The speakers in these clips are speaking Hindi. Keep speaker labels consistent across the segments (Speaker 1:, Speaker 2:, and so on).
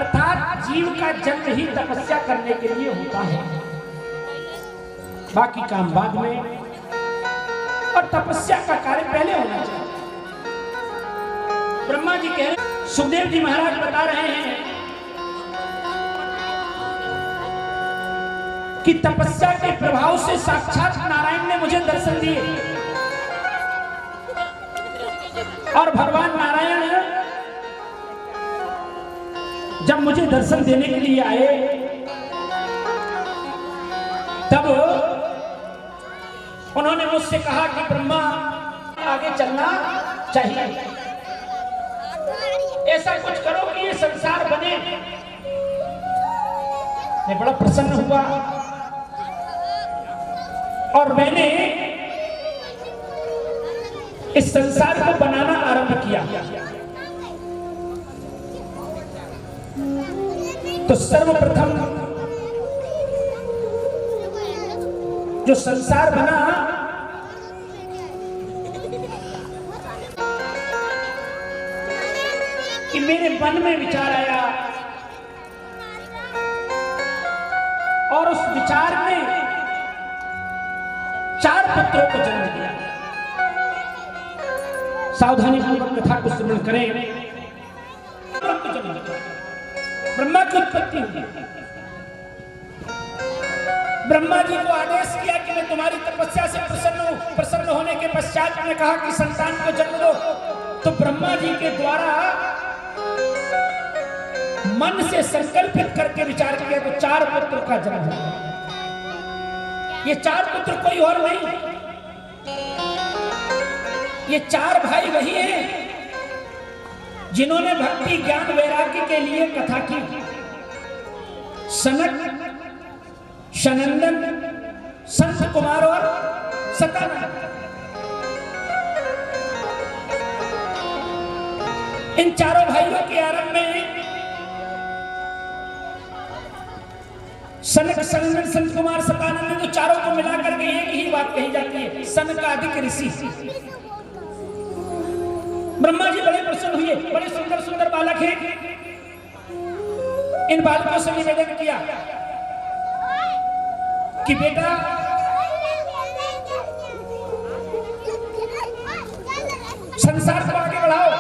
Speaker 1: अर्थात जीव का जन्म ही तपस्या करने के लिए होता है, बाकी काम बाद में, और तपस्या का कार्य पहले होना चाहिए। ब्रह्मा जी कह रहे, सुखदेव जी महाराज बता रहे हैं कि तपस्या के प्रभाव से साक्षात नारायण ने मुझे दर्शन दिए, और भगवान नारायण जब मुझे दर्शन देने के लिए आए तब उन्होंने मुझसे कहा कि ब्रह्मा आगे चलना चाहिए, ऐसा कुछ करो कि ये संसार बने। मैं बड़ा प्रसन्न हुआ और मैंने इस संसार को बनाना आरंभ किया। तो सर्वप्रथम जो संसार बना कि मेरे मन में विचार आया और उस विचार ने 4 पुत्रों को जन्म दिया। सावधानी पूर्वक कथा को श्रवण करें। ब्रह्मा की उत्पत्ति हुई। ब्रह्मा जी को आदेश किया कि मैं तुम्हारी तपस्या से प्रसन्न हूं। प्रसन्न होने के पश्चात मैंने कहा कि संतान को जन्म दो। तो ब्रह्मा जी के द्वारा मन से संकल्पित करके विचार किया तो 4 पुत्र का जन्म हुआ। ये 4 पुत्र कोई और नहीं, ये 4 भाई वही हैं जिन्होंने भक्ति ज्ञान वैराग्य के लिए कथा की। सनक, सनंदन, संत कुमार और सतानंद। इन 4 भाइयों के आरंभ में सनक, सनंदन, संत कुमार, सतानंद, तो चारों को मिलाकर के एक ही बात कही जाती है, सनकादिक ऋषि। ब्रह्मा जी बड़े प्रसन्न हुए। बड़े सुंदर सुंदर बालक हैं। इन बालकों से निवेदन किया कि बेटा संसार को आगे बढ़ाओ,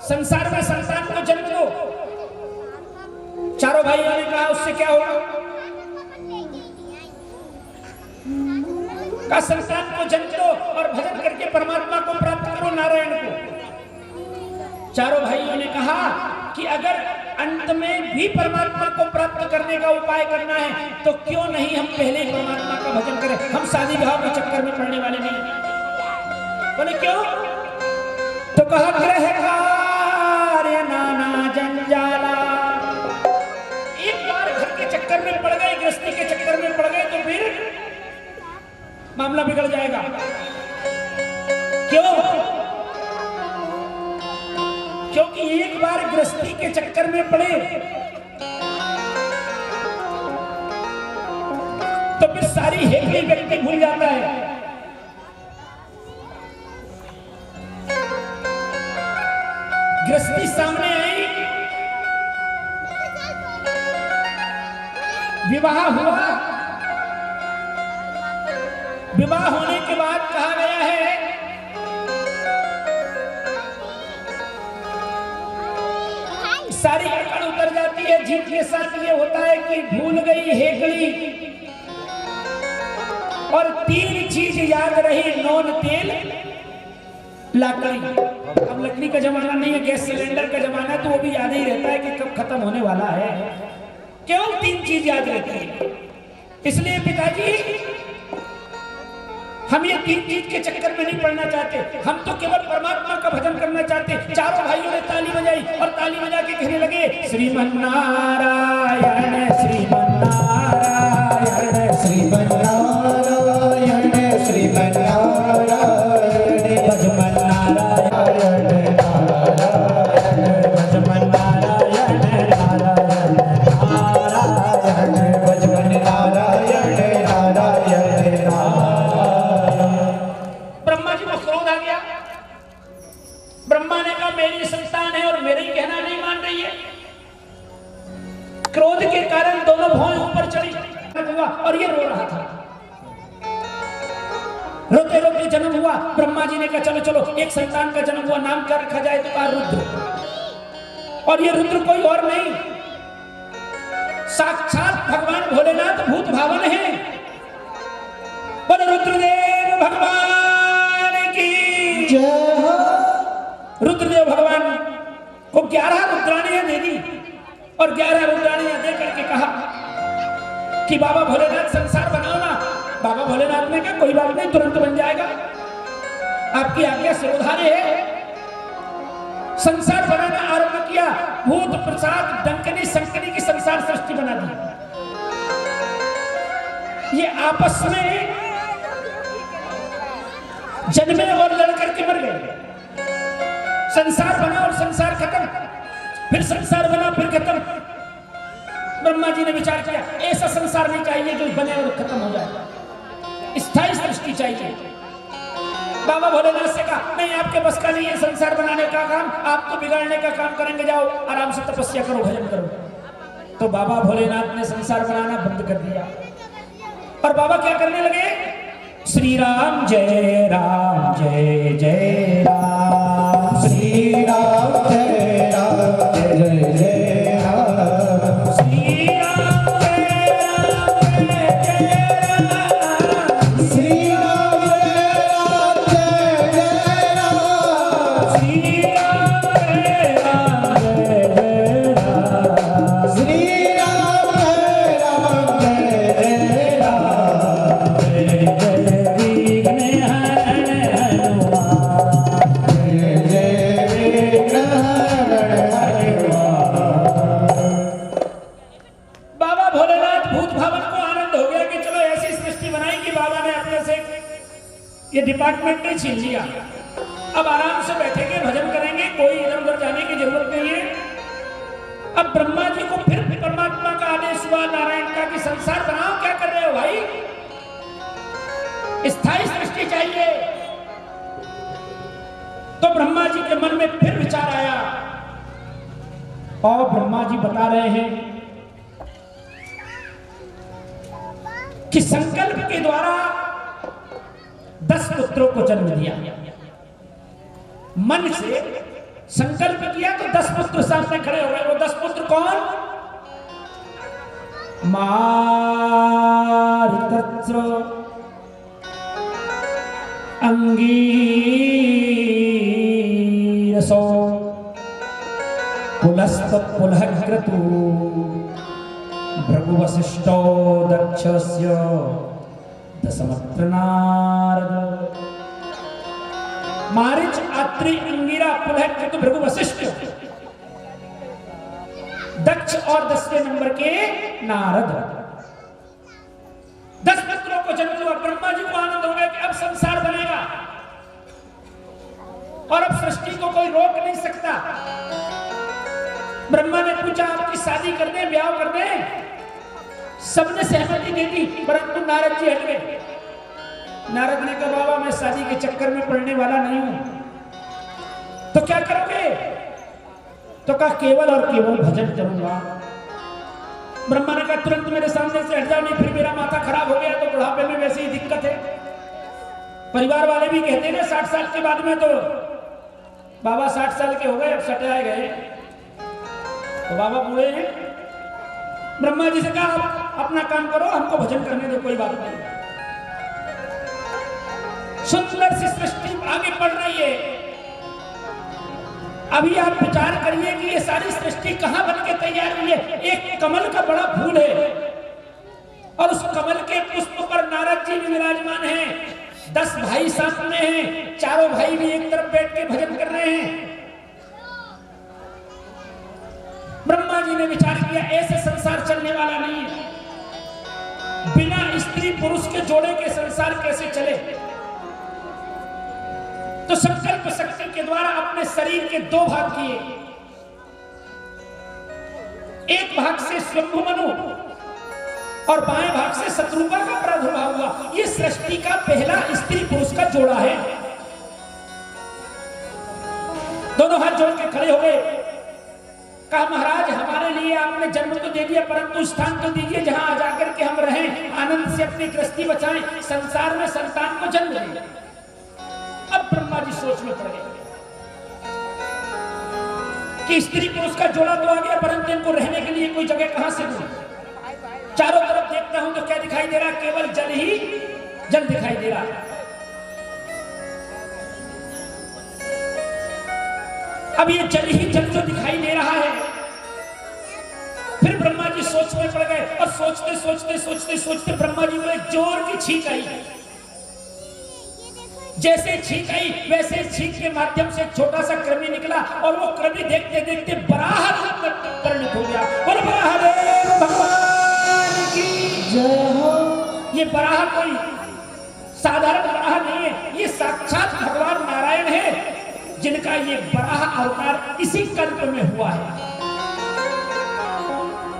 Speaker 1: संसार में संतान को जन्म दो। चारों भाइयों ने कहा उससे क्या होगा? का संतान को जन्म दो और भजन करके परमात्मा को प्राप्त करो, नारायण को। चारों भाइयों ने कहा कि अगर अंत में भी परमात्मा को प्राप्त करने का उपाय करना है तो क्यों नहीं हम पहले ही परमात्मा का भजन करें, हम शादी विवाह के चक्कर में पड़ने वाले नहीं। बोले क्यों? तो कहा ग्रह कार्य नाना जंजाला। एक बार घर के चक्कर में पड़ गए, गृहस्थी के चक्कर में पड़ गए तो फिर मामला बिगड़ जाएगा। क्यों? क्योंकि एक बार गृहस्थी के चक्कर में पड़े तो फिर सारी हेकड़ी व्यक्ति भूल जाता है। गृहस्थी सामने आई, विवाह हुआ। विवाह होने के बाद कहा गया है सारी अकड़ उतर जाती है। जीव के साथ ये होता है कि भूल गई हेकड़ी और 3 चीज याद रही, नॉन, तेल, लकड़ी। अब लकड़ी का जमाना नहीं है, गैस सिलेंडर का जमाना है, तो वो भी याद ही रहता है कि कब खत्म होने वाला है। केवल 3 चीज याद रहती है। इसलिए पिताजी हम ये 3 चीज के चक्कर में नहीं पड़ना चाहते, हम तो केवल परमात्मा का भजन करना चाहते। चारों भाइयों ने ताली बजाई और ताली बजा के कहने लगे श्रीमन्नारायण श्रीमन्नारायण श्रीमन्नारायण श्रीमन्नारायण भजमन्नारायण नारायण भजमन्नारायण नारायण नारायण भजमन्नारायण नारायण नारायण। ब्रह्मा जी को क्रोध आ गया। ब्रह्मा ने कहा मेरी संतान है और मेरे ही कहना नहीं मान रही है। क्रोध के कारण दोनों भौएं ऊपर चढ़ी और ये रो रहा था। रोते रोते जन्म हुआ। ब्रह्मा जी ने कहा चलो चलो एक संतान का जन्म हुआ, नाम क्या रखा जाए? तो कहा रुद्र। और ये रुद्र कोई और नहीं, साक्षात भगवान भोलेनाथ भूत भावन है। बोलो रुद्रदेव भगवान की जय हो। रुद्रदेव भगवान को 11 रुद्राणियां दे दी और 11 रुद्राणियां दे करके कहा कि बाबा भोलेनाथ संसार बनाओ ना। बाबा भोलेनाथ ने कहा कोई बात नहीं, तुरंत बन जाएगा, आपकी आज्ञा सिरोधार्य है। संसार बनाना आरंभ किया। भूत प्रसाद डंकनी संकनी की संसार सृष्टि बना दी। ये आपस में जन्मे और लड़ करके मर गए। संसार बना और संसार खत्म, फिर संसार बना फिर खत्म। ब्रह्मा जी ने विचार किया ऐसा संसार नहीं चाहिए जो बने और खत्म हो जाए, स्थायी सृष्टि चाहिए। बाबा भोलेनाथ से कहा नहीं, आपके बस का नहीं है संसार बनाने का काम, आप तो बिगाड़ने का काम करेंगे, जाओ आराम से तपस्या करो, भजन करो। तो बाबा भोलेनाथ ने संसार बनाना बंद कर दिया और बाबा क्या करने लगे? श्री राम जय राम जय जय राम, श्री राम जय राम जय जय राम, श्री राम जय राम जय जय राम, श्री राम जय राम जय जय राम, श्री राम जय राम जय जय राम, श्री राम जय राम जय जय राम, जय जय विघ्न हरण हनुमान, जय जय विघ्न हरण हनुमान। बाबा भोलेनाथ भूत भावन को आनंद हो गया कि चलो ऐसी सृष्टि बनाई कि बाबा ने अपने से ये डिपार्टमेंट नहीं छीन लिया। अब आराम से बैठेंगे, भजन करेंगे, कोई इधर उधर जाने की जरूरत नहीं है। अब ब्रह्मा जी को फिर परमात्मा का आदेश हुआ नारायण का कि संसार बनाओ। क्या कर रहे हो भाई? स्थायी सृष्टि चाहिए। तो ब्रह्मा जी के मन में फिर विचार आया और ब्रह्मा जी बता रहे हैं कि संकल्प के द्वारा 10 पुत्रों को जन्म दिया। मन से संकल्प किया तो 10 पुत्र सामने खड़े हो गए। वो 10 पुत्र कौन? मारुतस्र, अंगीरसो, पुलस्त पुलहक्रतु, भृगुवसिष्ठो दक्षस्य, दशमत्र नारद। मारीच, अत्रि, अंगिरा, पुलहक्रतु, भृगु, वशिष्ठ, दक्ष और 10वें नंबर के नारद। 10 पुत्रों को जन्म हुआ। ब्रह्मा जी को आनंद हो गया कि अब संसार बनेगा और अब सृष्टि को कोई रोक नहीं सकता। ब्रह्मा ने पूछा आपकी शादी कर दे, ब्याह कर दे? सबने सहमति दे दी, परंतु नारद जी हट गए। नारद ने कहा बाबा मैं शादी के चक्कर में पड़ने वाला नहीं हूं, तो क्या करोगे? तो कहा केवल और केवल भजन करूंगा। ब्रह्मा ने कहा तुरंत मेरे सामने से हट जाओ, नहीं फिर मेरा माथा खराब हो गया तो बुढ़ापे में वैसे ही दिक्कत है। परिवार वाले भी कहते हैं ना 60 साल के बाद में, तो बाबा 60 साल के हो गए, अब सटाए गए तो बाबा बूढ़े हैं। ब्रह्मा जी से कहा आप अपना काम करो, हमको भजन करने दो, कोई बात नहीं। सुंदर सी सृष्टि आगे बढ़ रही है। अभी आप विचार करिए कि ये सारी सृष्टि कहां बन के तैयार हुई है। एक कमल का बड़ा फूल है और उस कमल के पुष्प पर नारद जी भी विराजमान हैं। 10 भाई सामने हैं, चारों भाई भी एक तरफ बैठ के भजन कर रहे हैं। ब्रह्मा जी ने विचार किया ऐसे संसार चलने वाला नहीं है, बिना स्त्री पुरुष के जोड़े के संसार कैसे चले। तो संकल्प शक्ति के द्वारा अपने शरीर के 2 भाग किए। एक भाग से स्वयंभू मनु और बाएं भाग से शत्रुघ्न का प्रादुर्भाव हुआ। यह सृष्टि का पहला स्त्री पुरुष का जोड़ा है। दोनों हाथ जोड़ के खड़े हो गए। कहा महाराज हमारे लिए ये आपने जन्म तो दे दिया, परंतु स्थान तो दीजिए जहां आ जाकर के हम रहें, आनंद से अपनी गृहस्थी बचाएं, संसार में संतान को जन्म दें। अब ब्रह्मा जी सोच में पड़ गए कि स्त्री पुरुष का जोड़ा तो आ गया, परंतु इनको रहने के लिए कोई जगह कहां से दूं? चारों तरफ देखता हूं तो क्या दिखाई दे रहा? केवल जल ही जल दिखाई दे रहा। अब ये जल ही जल जो दिखाई दे रहा है, फिर ब्रह्मा जी सोच में पड़ गए और सोचते सोचते सोचते सोचते ब्रह्मा जी को एक जोर की छींक आई। जैसे छींक आई वैसे छींक के माध्यम से एक छोटा सा कृमि निकला और वो कृमि देखते देखते बराह रूप में परिणत हो गया। और बराहदेव भगवान की जय हो। ये बराह कोई साधारण बराह नहीं है, ये साक्षात भगवान नारायण है, जिनका ये बराह अवतार इसी कल्प में हुआ है।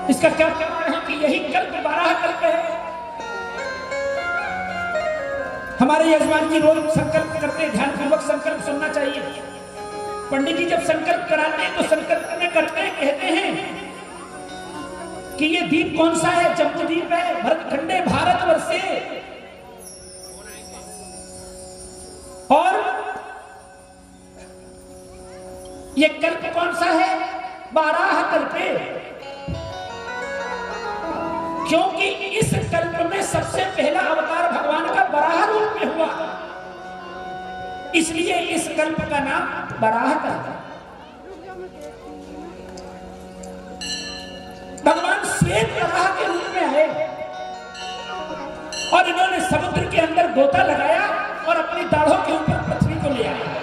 Speaker 1: इसका क्या कारण है कि यही कल्प बराह कल्प है। हमारे यजमान जी रोज संकल्प करते हैं, ध्यान पूर्वक संकल्प सुनना चाहिए। पंडित जी जब संकल्प कराते हैं तो संकल्प में करते हैं, कहते हैं कि ये द्वीप कौन सा है? जम्बूद्वीप है, भरतखंडे भारतवर्षे। और ये कल्प कौन सा है? बाराह कल्पे। क्योंकि इस कल्प में सबसे पहला अवतार भगवान का बराह रूप में हुआ, इसलिए इस कल्प का नाम बराह कल्प। भगवान श्वेत बराह के रूप में आए और इन्होंने समुद्र के अंदर गोता लगाया और अपनी दाढ़ों के ऊपर पृथ्वी को ले आए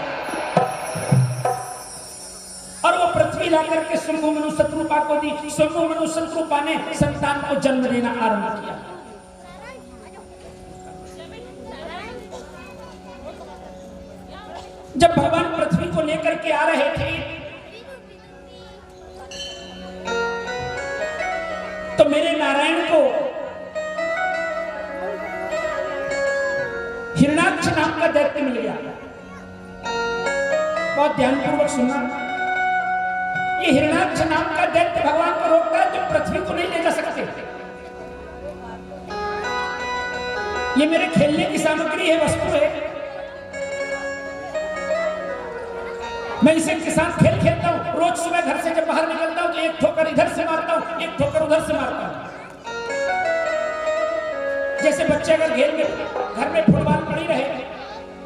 Speaker 1: और वो पृथ्वी लाकर के शंभु मनु शत्रुपा को दी। शंभु मनु शत्रुपा ने संतान को जन्म देना आरंभ किया। जब भगवान पृथ्वी को लेकर के आ रहे थे तो मेरे नारायण को हिरणाक्ष नाम का दैत्य मिल गया। बहुत ध्यानपूर्वक सुनना। ये हिरणाक्ष नाम का दैत्य भगवान को रोकता है, जो पृथ्वी को नहीं ले जा सकते। ये मेरे खेलने की सामग्री है, वस्तु है। मैं इसे के साथ खेल खेलता हूं। रोज सुबह घर से जब बाहर निकलता हूं तो एक ठोकर इधर से मारता हूं, एक ठोकर उधर से मारता हूं। जैसे बच्चे अगर घर में फुटबॉल पड़ी रहे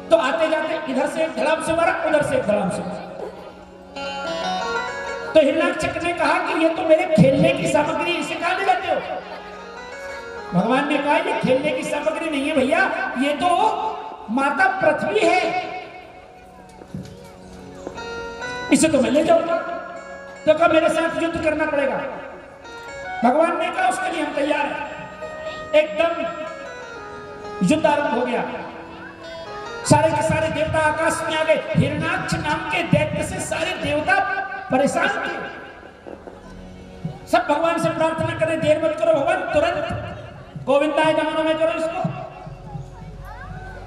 Speaker 1: तो आते जाते इधर से एक धड़ाम से मारा, उधर से एक धड़ाम से मारा। तो हिरणाक्ष ने कहा कि ये तो मेरे खेलने की सामग्री, इसे कहां ले जाते हो? भगवान ने कहा ये खेलने की सामग्री नहीं है भैया, ये तो माता पृथ्वी है, इसे तो मैं ले जाऊंगा। तो कहा मेरे साथ युद्ध करना पड़ेगा। भगवान ने कहा उसके लिए हम तैयार हैं। एकदम युद्ध आरंभ हो गया। सारे के सारे देवता आकाश में आ गए। हिरणाक्ष नाम के दैत्य से सारे देवता परेशान थे। सब भगवान से प्रार्थना करें, देर मत करो भगवान, तुरंत गोविंदाय नमो में करो इसको।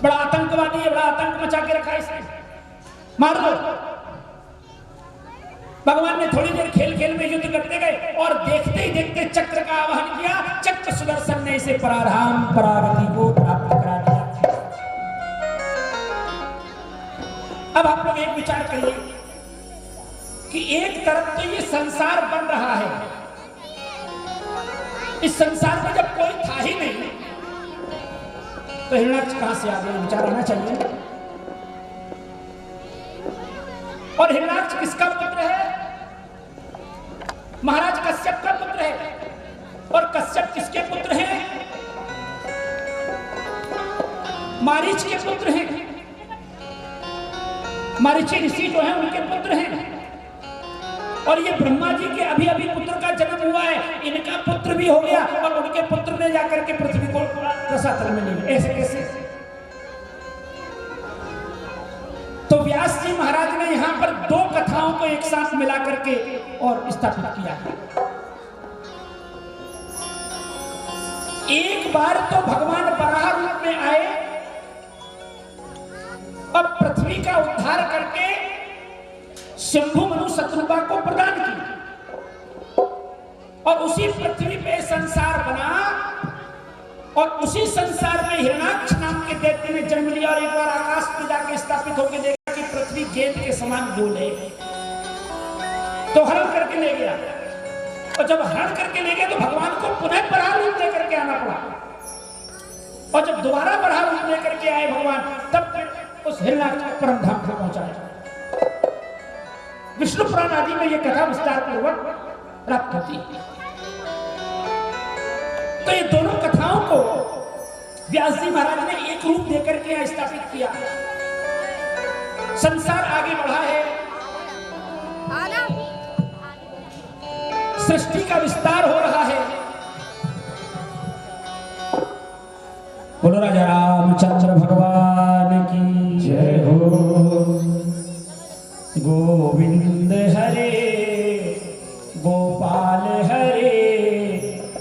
Speaker 1: बड़ा आतंकवादी है, बड़ा आतंक मचा के रखा है इसने, मार दो। भगवान ने थोड़ी देर खेल खेल में युद्ध करते गए और देखते ही देखते चक्र का आवाहन किया। चक्र सुदर्शन ने इसे पराधाम परागति को प्राप्त करा दिया। अब आप लोग एक विचार करिए कि एक तरफ तो ये संसार बन रहा है, इस संसार में जब कोई था ही नहीं तो हिरणाक्ष कहां से आ गया? विचार आना चाहिए। और हिरणाक्ष किसका पुत्र है? महाराज कश्यप का पुत्र है। और कश्यप किसके पुत्र हैं? मारीच के पुत्र हैं। मारीची ऋषि जो है उनके पुत्र हैं। और ये ब्रह्मा जी के अभी अभी पुत्र का जन्म हुआ है, इनका पुत्र भी हो गया और उनके पुत्र ने जाकर के पृथ्वी को रसातल में ले लिया। ऐसे कैसे? तो व्यास जी महाराज ने यहां पर दो कथाओं को एक साथ मिला करके और स्थापित किया है। एक बार तो भगवान बराह रूप में आए और पृथ्वी का उद्धार करके शंभु मनु शत्रुपा को प्रदान की। और उसी पृथ्वी पे संसार बना और उसी संसार में हिरणाक्ष नाम के दैत्य ने जन्म लिया और एक बार आकाश में जाके स्थापित होकर देखा कि पृथ्वी गेंद के समान गोल है, तो हरण करके ले गया। और जब हरण करके ले गया तो भगवान को पुनः बराह रूप लेकर के आना पड़ा। और जब दोबारा बराह रूप लेकर के आए भगवान, तब फिर उस हिरणाक्ष परम धाम को पहुंचाया। विष्णु पुराण आदि में यह कथा विस्तार पूर्वक प्राप्त होती है। तो ये दोनों कथाओं को व्यास जी महाराज ने एक रूप देकर के स्थापित किया। संसार आगे बढ़ा है, सृष्टि का विस्तार हो रहा है। बोलो राजा रामचंद्र भगवान की जय हो। गोविंद हरे गोपाल हरे,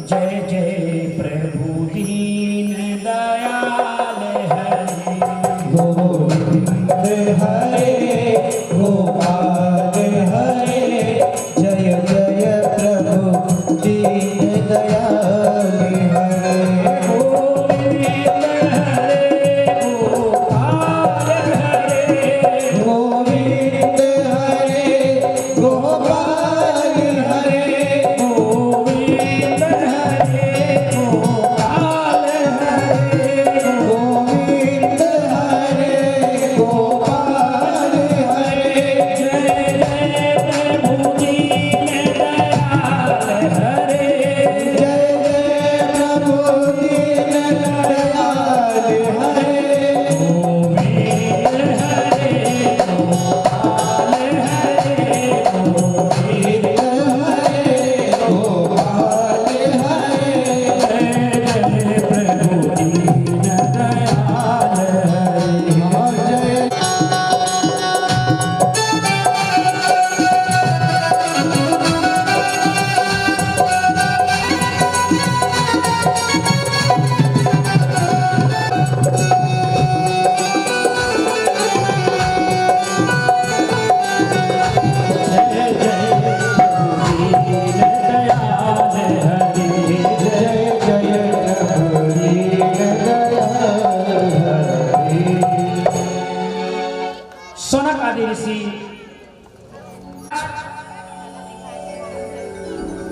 Speaker 1: जय जय प्रभु दीन दयाल हरे।
Speaker 2: गोविंद हरे गोपाल हरे, जय जय प्रभु दीन दयाल हरे।
Speaker 1: गोविंद हरे गोपाल हरे,
Speaker 2: गोविंद हरे गोपाल हरे,
Speaker 1: गोविंद हरे गोपाल हरे,
Speaker 2: गोविंद हरे गोपाल हरे,
Speaker 1: जय जय प्रभु दीन दयाल हरे।
Speaker 2: जय जय प्रभु दीन दयाल हरे।
Speaker 1: गोविंद हरे गोपाल हरे, गोविंद
Speaker 2: हरे गोपाल हरे,
Speaker 1: जय जय प्रभु दीन दयाल हरे।
Speaker 2: जय
Speaker 1: जय जय प्रभु दीन दयाल हरे।
Speaker 2: जय जय प्रभु दीन दयाल हरे।
Speaker 1: सनक आदि ऋषि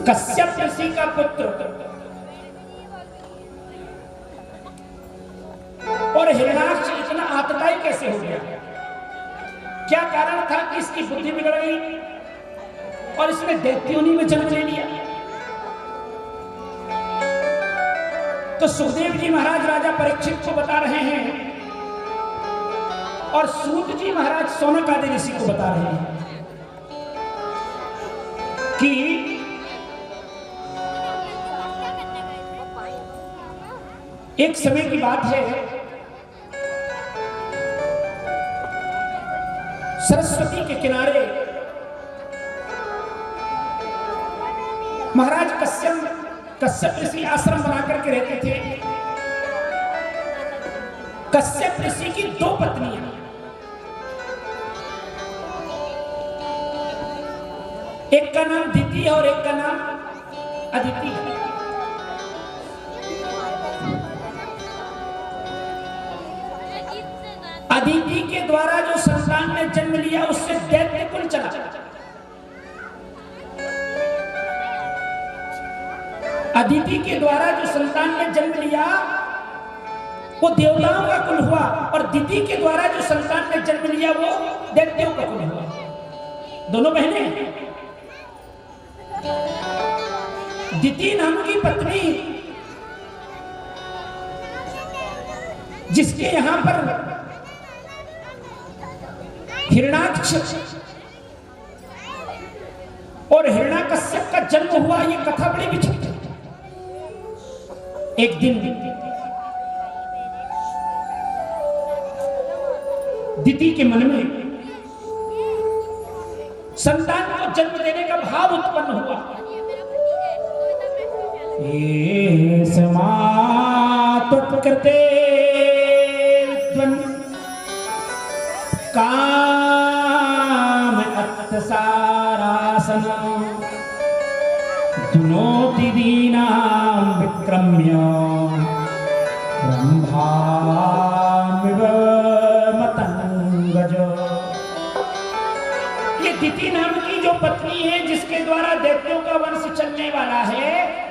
Speaker 1: कश्यप ऋषि का पुत्र और हिरणाक्ष इतना आतताई कैसे हो गया? क्या कारण था कि इसकी बुद्धि बिगड़ गई और इसने दैत्योनी में जन्म ले लिया? तो सुखदेव जी महाराज राजा परीक्षित को बता रहे हैं और सूत जी महाराज सौनक आदि ऋषि को बता रहे हैं कि एक समय की बात है, सरस्वती के किनारे महाराज कश्यप ऋषि आश्रम बना करके रहते थे। कश्यप ऋषि की दो पत्नियां, एक का नाम दिति है और एक का नाम अदिति है। अदिति के द्वारा जो संतान ने जन्म लिया उससे दैत्य कुल चला। अदिति के द्वारा जो संतान ने जन्म लिया वो देवताओं का कुल हुआ और दिति के द्वारा जो संतान ने जन्म लिया वो दैत्यों का कुल हुआ। दोनों बहनें। दिति नाम की पत्नी जिसके यहां पर हिरणाक्ष और हिरण्यकश्यप का जन्म हुआ, ये कथा बड़ी विचित्र है। एक दिन दिति के मन में संतान को जन्म देने का भाव उत्पन्न हुआ। ये समात्कृते विद्वन् काम अत्सारासन शुनोति दीनां विक्रम्य ब्रह्मामिव मतंगज। ये दिति नाम की जो पत्नी है जिसके द्वारा दैत्यों का वंश चलने वाला है,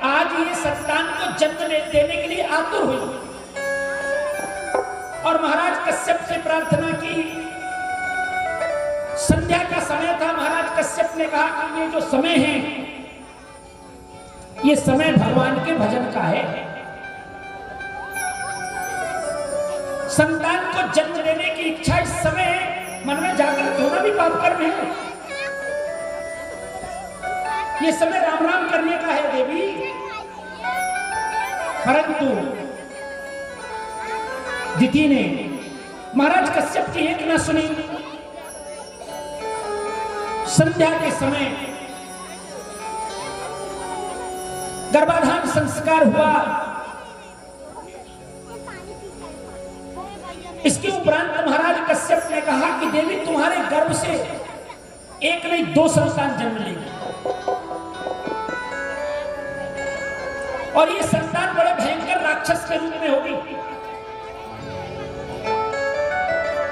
Speaker 1: आज ये संतान को जन्म देने के लिए आतुर हुई और महाराज कश्यप से प्रार्थना की। संध्या का समय था। महाराज कश्यप ने कहा कि ये जो समय है ये समय भगवान के भजन का है। संतान को जन्म देने की इच्छा इस समय मन में जागृत होना भी पाप कर्म है। ये समय राम राम करने का है देवी। परंतु दिति ने महाराज कश्यप की एक न सुनी। संध्या के समय गर्भाधान संस्कार हुआ। इसके उपरांत महाराज कश्यप ने कहा कि देवी तुम्हारे गर्भ से एक नहीं दो संतान जन्म लेंगे और ये संतान बड़े भयंकर राक्षस के रूप में होगी।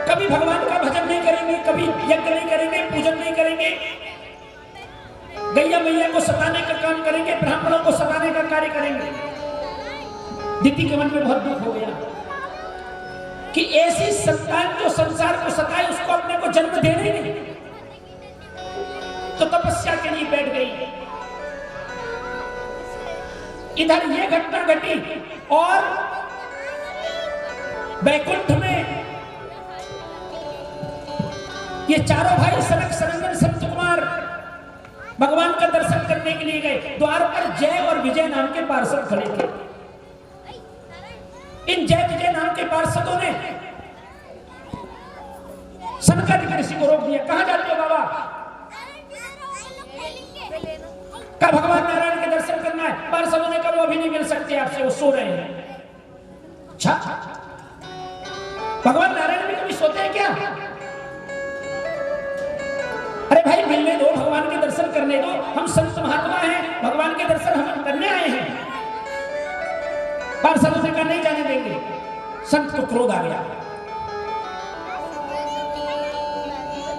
Speaker 1: कभी भगवान का भजन नहीं करेंगे, कभी यज्ञ नहीं करेंगे, पूजन नहीं करेंगे, गैया मैया को सताने का काम करेंगे, ब्राह्मणों को सताने का कार्य करेंगे। दिति के मन में बहुत दुख हो गया कि ऐसी संतान जो संसार को सताए उसको अपने को जन्म देने नहीं, तो तपस्या के लिए बैठ गई। इधर ये घटना घटी और बैकुंठ में ये चारों भाई सनक सनंदन संत कुमार भगवान का दर्शन करने के लिए गए। द्वार पर जय और विजय नाम के पार्षद खड़े थे। इन जय विजय नाम के पार्षदों ने सनकादिक ऋषि को रोक दिया। कहां जाते हो बाबा? का भगवान नारायण के दर्शन करना है। पार्षदों ने कहा वो अभी नहीं मिल सकते आपसे, वो सो रहे हैं। अच्छा, भगवान नारायण भी कभी सोते हैं क्या? अरे भाई मिलने दो, भगवान के दर्शन करने दो। हम संत महात्मा हैं, भगवान के दर्शन हम करने आए हैं। पार्षदों ने कहा नहीं जाने देंगे। संत को क्रोध आ गया,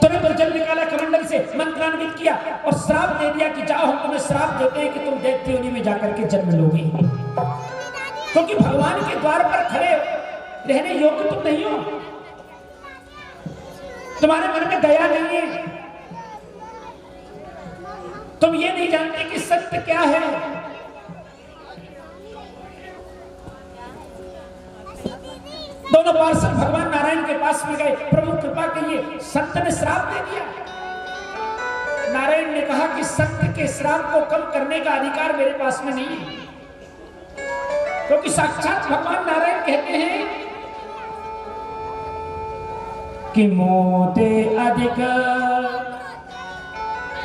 Speaker 1: तुरंत जल निकाला कमंडल से, मंत्रान्वित किया और श्राप दे दिया कि जाओ हम तुम्हें श्राप देते हैं कि तुम दैत्य योनि में जाकर के जन्म लोगे, क्योंकि भगवान के द्वार पर खड़े रहने योग्य तुम नहीं हो। तुम्हारे मन में दया नहीं है, तुम ये नहीं जानते कि सत्य क्या है। दोनों पार्षद भगवान नारायण के पास में गए, प्रभु कृपा कीजिए, संत ने श्राप दे दिया। नारायण ने कहा कि संत के श्राप को कम करने का अधिकार मेरे पास में नहीं है, क्योंकि साक्षात भगवान नारायण कहते हैं कि मोते अधिक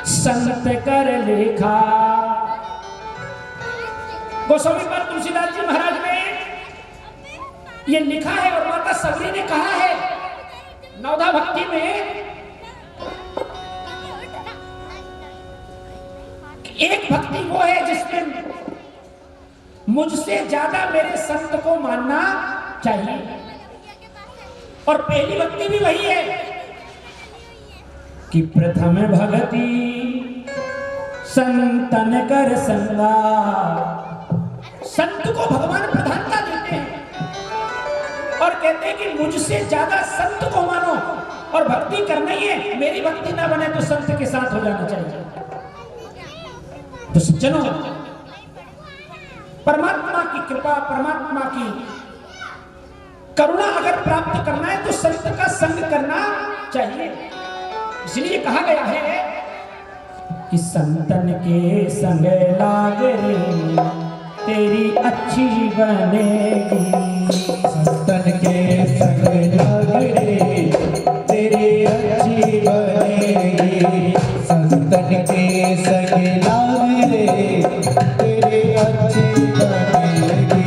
Speaker 1: संत कर लेखा। गोस्वामी पाद तुलसीदास जी महाराज ने ये लिखा है और माता सबरी ने कहा है नवधा भक्ति में, एक भक्ति वो है जिसमें मुझसे ज्यादा मेरे संत को मानना चाहिए, और पहली भक्ति भी वही है कि प्रथम भगति संतन कर संगा। संत को भगवान प्रधानता देते हैं और कहते हैं कि मुझसे ज्यादा संत को मानो और भक्ति करना ही है। मेरी भक्ति ना बने तो संत के साथ हो जाना चाहिए। तो सज्जनों, परमात्मा की कृपा, परमात्मा की करुणा अगर प्राप्त करना है तो संत का संग करना चाहिए। इसलिए कहा गया है कि संतन के संग लाग रे तेरी अच्छी बनेगी।
Speaker 2: संतन के संग लाग रे तेरी अच्छी बनेगी। संतन के संग लाग रे तेरी अच्छी बनेगी।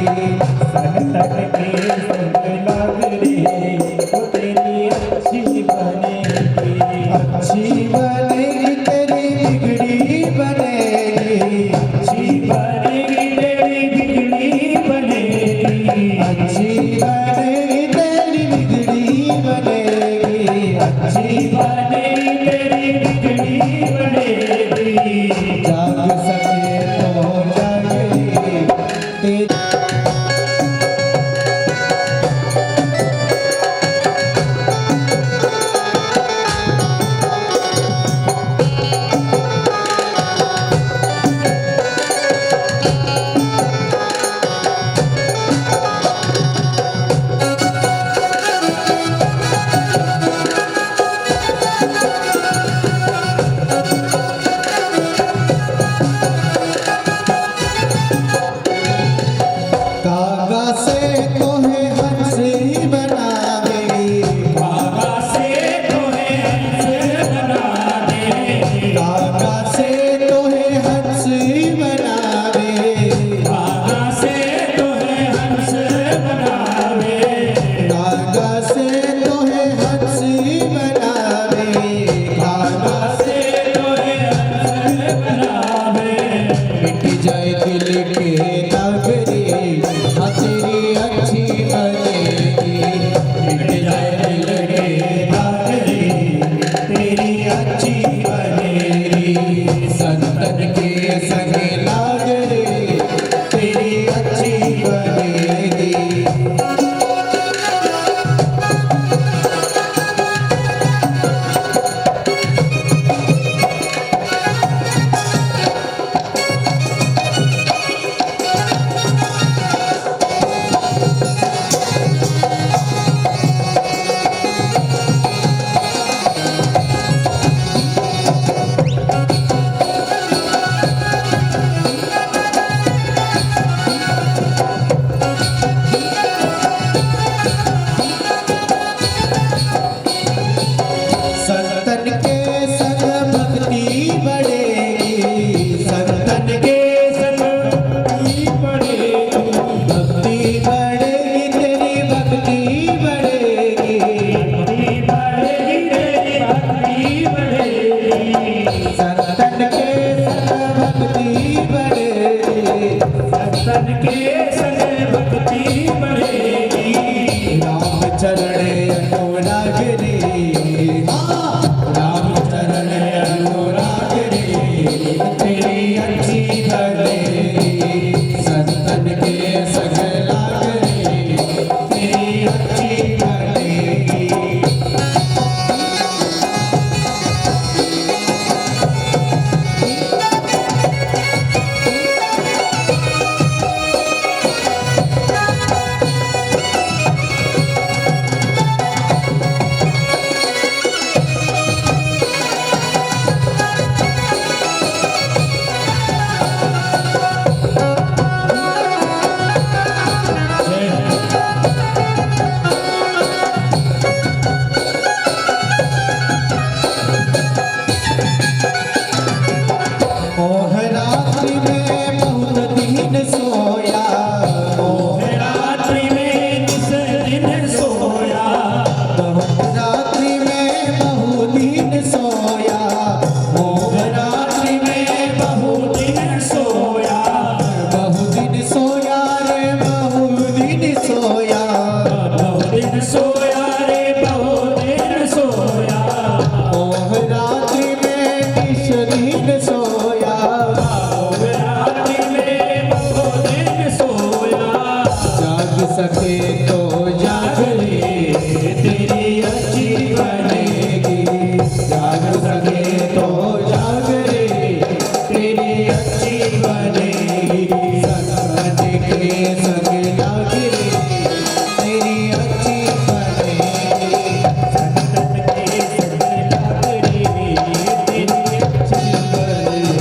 Speaker 2: संतन के संग लाग रे वो तेरी अच्छी बनेगी। अच्छी बनेगी तेरी बिगड़ी बनेगी। अच्छी
Speaker 1: संतन के संग भक्ति बढ़ेगी।
Speaker 2: राम चरण अनुराग रे, हाँ राम चरण अनुराग रे, तेरी अच्छी बनेगी। संतन के संग लाग रे, तेरी अच्छी बनेगी। रात्रि में बहुत दिन सोया,
Speaker 1: रात्रि में जिस दिन सोया,
Speaker 2: रात्रि में बहुत दिन सोया,
Speaker 1: रात्रि में बहुत दिन सोया,
Speaker 2: बहुत दिन सोया रे बहुत दिन सोया,
Speaker 1: बहुत दिन सोया रे बहुत दिन सोया,
Speaker 2: रात्रि में किस दिन सोया,
Speaker 1: रात्रि में बहुत दिन सोया।
Speaker 2: जाग सके तो जाग रे, तेरी अच्छी बनेगी। जाग सके तो जाग रे, तेरी अच्छी बनेगी। संतन के संग लाग रे, तेरी अच्छी बनेगी।
Speaker 1: संतन के संग लाग रे, तेरी अच्छी बनेगी।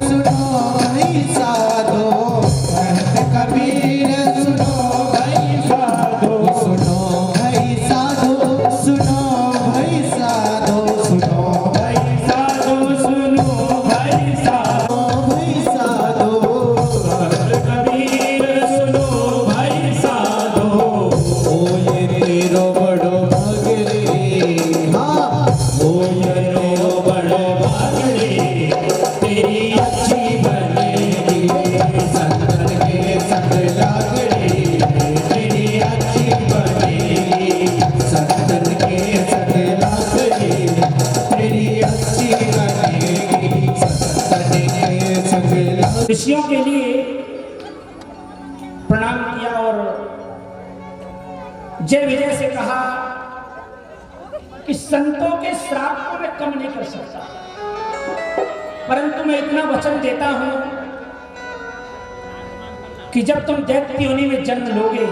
Speaker 2: सुनो भाई साधो, कहत कबीर सुनो भाई साधो, सुनो भाई साधो, सुनो भाई साधो, सुनो
Speaker 1: भाई साधो सुनो भाई साधो,
Speaker 2: भाई साधो,
Speaker 1: भक्त कबीर सुनो भाई साधो।
Speaker 2: ओ ये तेरो बड़ो भाग रे, हाँ ओ ये तेरो बड़ो भाग रे, तेरी अच्छी बनेगी। संतन के संग लाग रे, तेरी अच्छी बनेगी। संतन के संग लाग रे, तेरी अच्छी बनेगी। संतन के संग लाग
Speaker 1: ऋषियों के लिए प्रणाम किया और जय विजय से कहा कि संतों के श्राप को मैं कम नहीं कर सकता, परंतु मैं इतना वचन देता हूं कि जब तुम दैत्य योनि में जन्म लोगे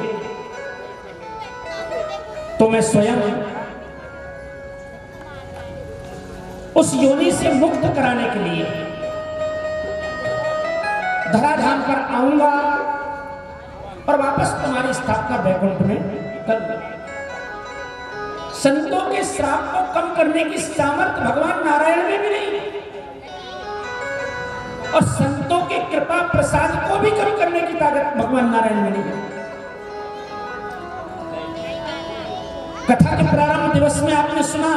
Speaker 1: तो मैं स्वयं उस योनि से मुक्त कराने के लिए धराधाम पर आऊंगा और वापस तुम्हारी स्थापना वैकुंठ में कर दूंगा। संतों के श्राप को कम करने की सामर्थ्य भगवान नारायण में भी नहीं, और संतों के कृपा प्रसाद को भी कम करने की ताकत भगवान नारायण में नहीं। कथा के प्रारंभ दिवस में आपने सुना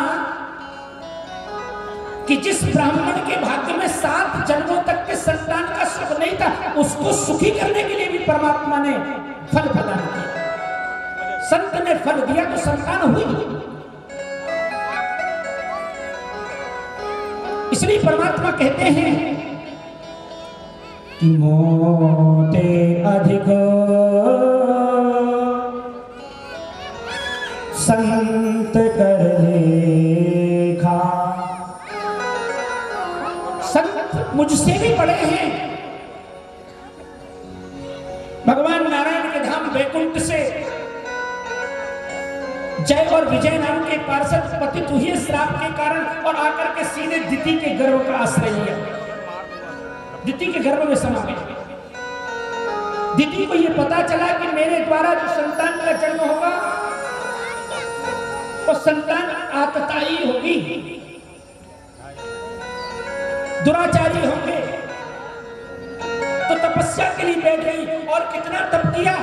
Speaker 1: कि जिस ब्राह्मण के भाग्य में 7 जन्मों तक के संतान का सुख नहीं था, उसको सुखी करने के लिए भी परमात्मा ने फल प्रदान किया। संत ने फल दिया तो संतान हुई। इसलिए परमात्मा कहते हैं कि मोते अधिक संत कर लेखा। संत मुझसे भी बड़े हैं। भगवान नारायण के धाम वैकुंठ से जय और विजय नाम के पार्षद पतित हुए श्राप के कारण और आकर के सीधे दिति के गर्भ का आश्रय लिया। दिति के गर्भ में समा गए। दिति को यह पता चला कि मेरे द्वारा जो संतान का जन्म होगा वो संतान आतताई होगी, दुराचारी होंगे। तो तपस्या के लिए बैठ गई और कितना तप किया,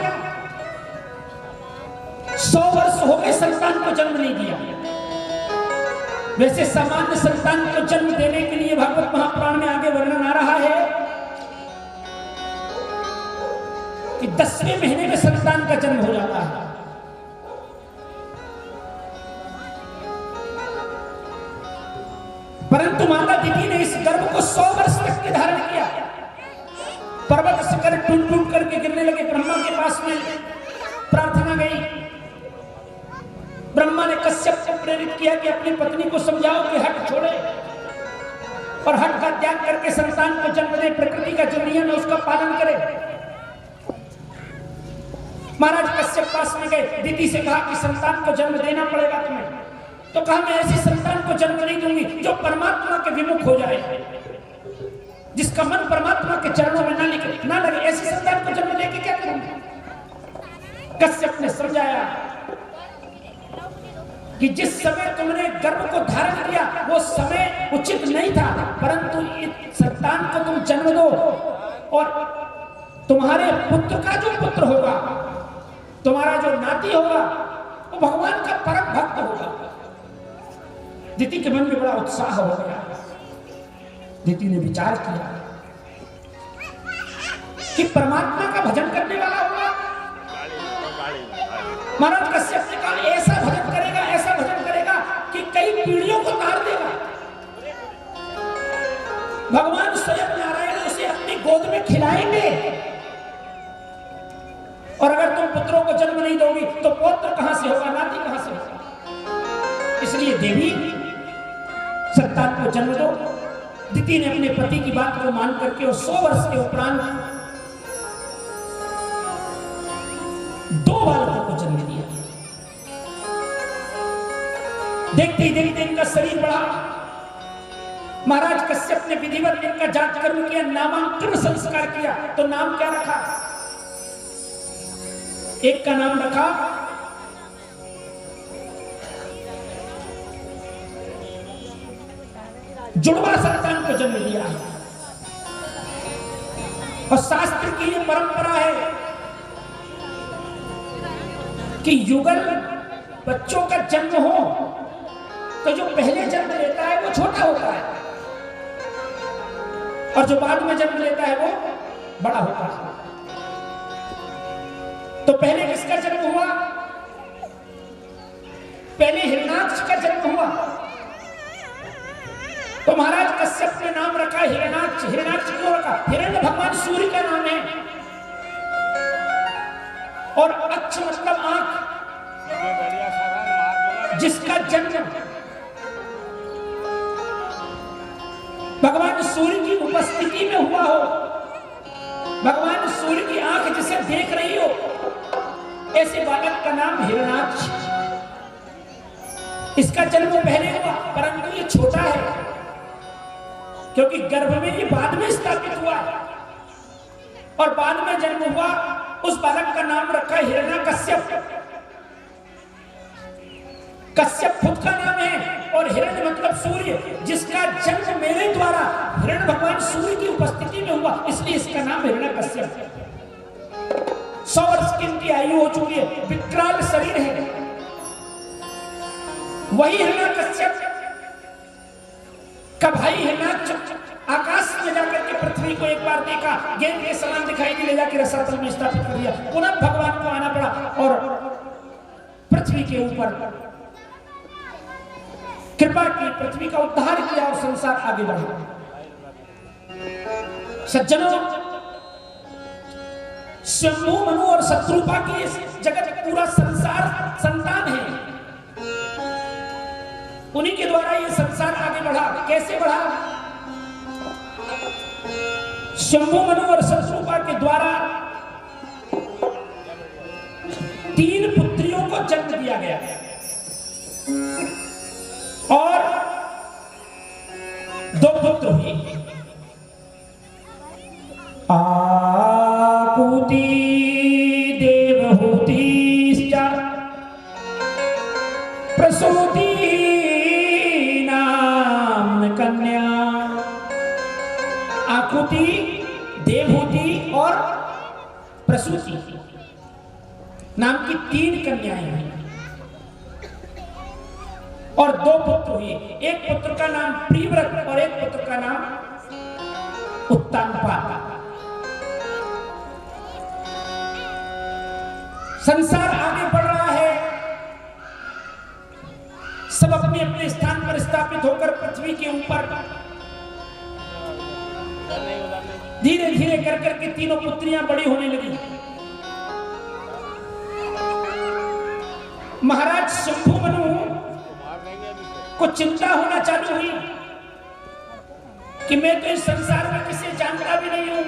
Speaker 1: 100 वर्ष हो गए संतान को जन्म नहीं दिया। वैसे सामान्य संतान को जन्म देने के लिए भागवत महापुराण में आगे वर्णन आ रहा है कि 10वें महीने में संतान का जन्म हो जाता है। परंतु माता दीदी ने इस गर्भ को 100 वर्ष तक के धारण किया। पर्वत शिखर टूट टूट करके गिरने लगे। ब्रह्मा के पास में प्रार्थना गई। ब्रह्मा ने कश्यप को प्रेरित किया कि अपनी पत्नी को समझाओ कि हट छोड़े और हट का त्याग करके संतान को जन्म दे। प्रकृति का जो नियम है उसका पालन करे। महाराज कश्यप पास में गए, दीदी से कहा कि संतान को जन्म देना पड़ेगा तुम्हें। तो कहा मैं ऐसी संतान को जन्म नहीं दूंगी जो परमात्मा के विमुख हो जाए, जिसका मन परमात्मा के चरणों में ना लगे। ऐसी संतान को जन्म लेके क्या करूंगी। कश्यप ने समझाया कि जिस समय तुमने गर्भ को धारण किया वो समय उचित नहीं था, परंतु इस संतान को तुम जन्म दो और तुम्हारे पुत्र का जो पुत्र होगा, तुम्हारा जो नाती होगा, वो भगवान का परम भक्त होगा। दीदी के मन में बड़ा उत्साह हो गया। दीदी ने विचार किया कि परमात्मा का भजन करने वाला होगा। महाराज कश्यप ने कहा ऐसा भजन करेगा, ऐसा भजन करेगा कि कई पीढ़ियों को तार देगा। भगवान स्वयं नारायण उसे अपनी गोद में खिलाएंगे। और अगर तुम पुत्रों को जन्म नहीं दोगी तो पौत्र कहां से होगा, नाती कहां से होगा। इसलिए देवी संतान को जन्म दो। दीदी ने अपने पति की बात को मान करके और 100 वर्ष के उपरांत 2 बालकों को जन्म दिया। देखते ही देखते इनका शरीर बढ़ा। महाराज कश्यप ने विधिवत इनका जांच कर्म किया, नामांकन संस्कार किया। तो नाम क्या रखा? एक का नाम रखा जुड़वा संतान को जन्म दिया है। और शास्त्र की यह परंपरा है कि युगल बच्चों का जन्म हो तो जो पहले जन्म लेता है वो छोटा होता है और जो बाद में जन्म लेता है वो बड़ा होता है। तो पहले किसका जन्म हुआ? पहले हिरणाक्ष का जन्म हुआ। तो महाराज कश्यप ने नाम रखा हिरणाक्ष। हिरणाक्ष क्यों रखा? हिरण्य भगवान सूर्य का नाम है और अक्ष मतलब आंख, जिसका जन्म भगवान सूर्य की उपस्थिति में हुआ हो, भगवान सूर्य की आंख जिसे देख रही हो, ऐसे बालक का नाम हिरणाक्ष। इसका जन्म पहले हुआ परंतु ये छोटा है क्योंकि गर्भ में ये बाद में स्थापित हुआ और बाद में जन्म हुआ। उस बालक का नाम रखा हिरण्यकश्यप। कश्यप खुद का नाम है और हिरण्य मतलब सूर्य, जिसका जन्म मेरे द्वारा हिरण्य भगवान सूर्य की उपस्थिति में हुआ, इसलिए इसका नाम हिरण्यकश्यप। 100 वर्ष की इनकी आयु हो चुकी है, विकराल शरीर है। वही हिरण्यकश्यप का भाई हिरण्याक्ष आकाश में जाकर के पृथ्वी को एक बार देखा, गेंद के समान दिखाई दी, ले जाकर रसातल में स्थापित कर दिया। पुनः भगवान को आना पड़ा और पृथ्वी के ऊपर कृपा की, पृथ्वी का उद्धार किया और संसार आगे बढ़ा। सज्जनों, शंभु मनु और शत्रुपा की जगत पूरा संसार संतान है। उन्हीं के द्वारा ये संसार आगे बढ़ा। कैसे बढ़ा? शंभु मनु और शत्रुपा के द्वारा 3 पुत्रियों को जन्म दिया गया और 2 पुत्र हुए। आकुति, देवहूति प्रसूति नाम कन्या, आकृति, देवहूति और प्रसूति नाम की 3 कन्याएं हुई और 2 पुत्र हुए। एक पुत्र का नाम प्रियव्रत और एक पुत्र का नाम उत्तानपाद। संसार आगे बढ़ रहा है, सब अपने अपने स्थान पर स्थापित होकर पृथ्वी के ऊपर धीरे धीरे कर करके तीनों पुत्रियां बड़ी होने लगी। महाराज शंभुमनु को चिंता होना चालू हुई कि मैं तो इस संसार में किसी जानता भी नहीं हूं,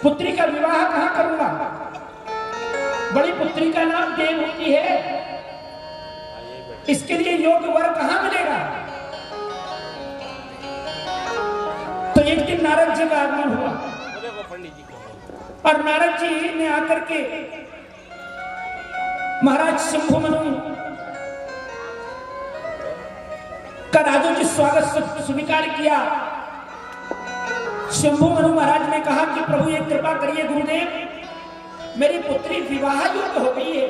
Speaker 1: पुत्री का विवाह कहां करूंगा। बड़ी पुत्री का नाम देवहूति है, इसके लिए योग्य वर कहां मिलेगा। तो एक दिन नारद जी का आगमन हुआ और नारद जी ने आकर के महाराज शंभुमनु का राजोचित स्वागत स्वीकार किया। शंभुमनु महाराज ने कहा कि प्रभु एक कृपा करिए गुरुदेव, मेरी पुत्री विवाह योग्य हो गई है,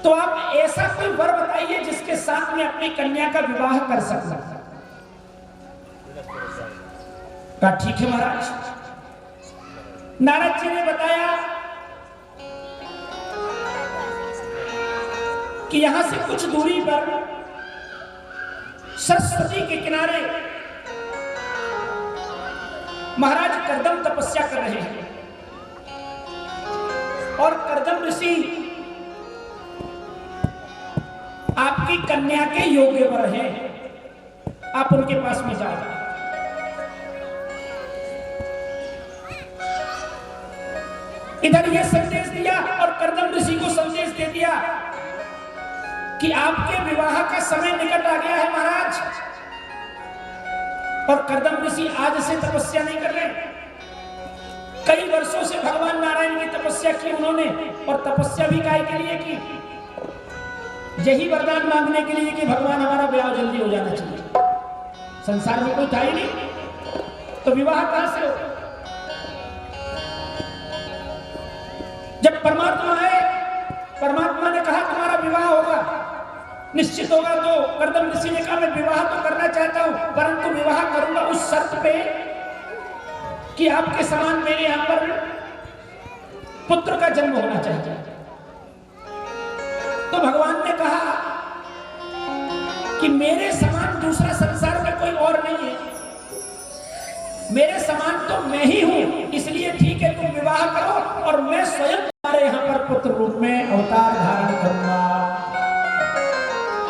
Speaker 1: तो आप ऐसा कोई वर बताइए जिसके साथ मैं अपनी कन्या का विवाह कर सकूं। कहा ठीक है महाराज। नारद जी ने बताया कि यहां से कुछ दूरी पर सरस्वती के किनारे महाराज कर्दम तपस्या कर रहे हैं और कर्दम ऋषि आपकी कन्या के योग्य वर हैं, आप उनके पास में जाओ। इधर यह संदेश दिया और कर्दम ऋषि को संदेश दे दिया कि आपके विवाह का समय निकट आ गया है महाराज। और कर्दम ऋषि आज से तपस्या नहीं कर रहे, कई वर्षों से भगवान नारायण की तपस्या की उन्होंने, और तपस्या भी काय के लिए की, यही वरदान मांगने के लिए कि भगवान हमारा विवाह जल्दी हो जाना चाहिए। संसार में कोई था ही नहीं, तो विवाह कहां से हो। जब परमात्मा है, परमात्मा ने कहा तुम्हारा विवाह होगा, निश्चित होगा, तो कर्दम ऋषि ने कहा मैं विवाह तो करना चाहता हूं, परंतु विवाह करूंगा उस शर्त पे कि आपके समान मेरे यहां पर पुत्र का जन्म होना चाहिए। तो भगवान ने कहा कि मेरे समान दूसरा संसार में कोई और नहीं है, मेरे समान तो मैं ही हूं, इसलिए ठीक है तुम विवाह करो और मैं स्वयं तुम्हारे यहां पर पुत्र रूप में अवतार धारण करूंगा।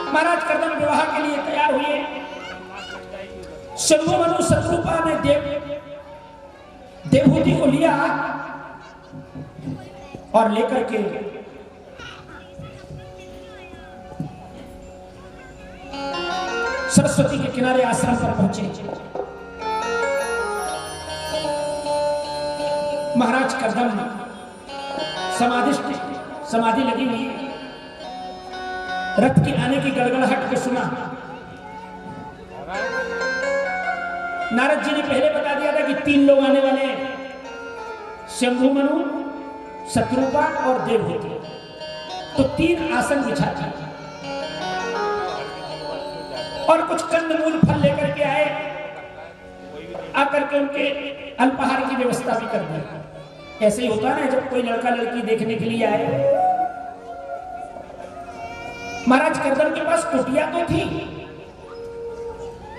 Speaker 1: महाराज कर्दम विवाह के लिए तैयार हुए। शंभुमनु शत्रुपा ने देवहूति को लिया और लेकर के सरस्वती के किनारे आश्रम पर पहुंचे। महाराज कर्दम समाधिष्ठ, समाधि लगी हुई, रथ के आने की गड़गड़ाहट को सुना। नारद जी ने पहले बता दिया था कि 3 लोग आने वाले हैं, शंभुमनु, शत्रुपा और देवहूति। तो 3 आसन बिछा दिए और कुछ कंदमूल फल लेकर के आए, आकर के उनके अल्पाहार की व्यवस्था भी कर दी। ऐसे ही होता है ना, जब कोई लड़का लड़की देखने के लिए आए। महाराज कर्दम के पास कुटिया तो थी,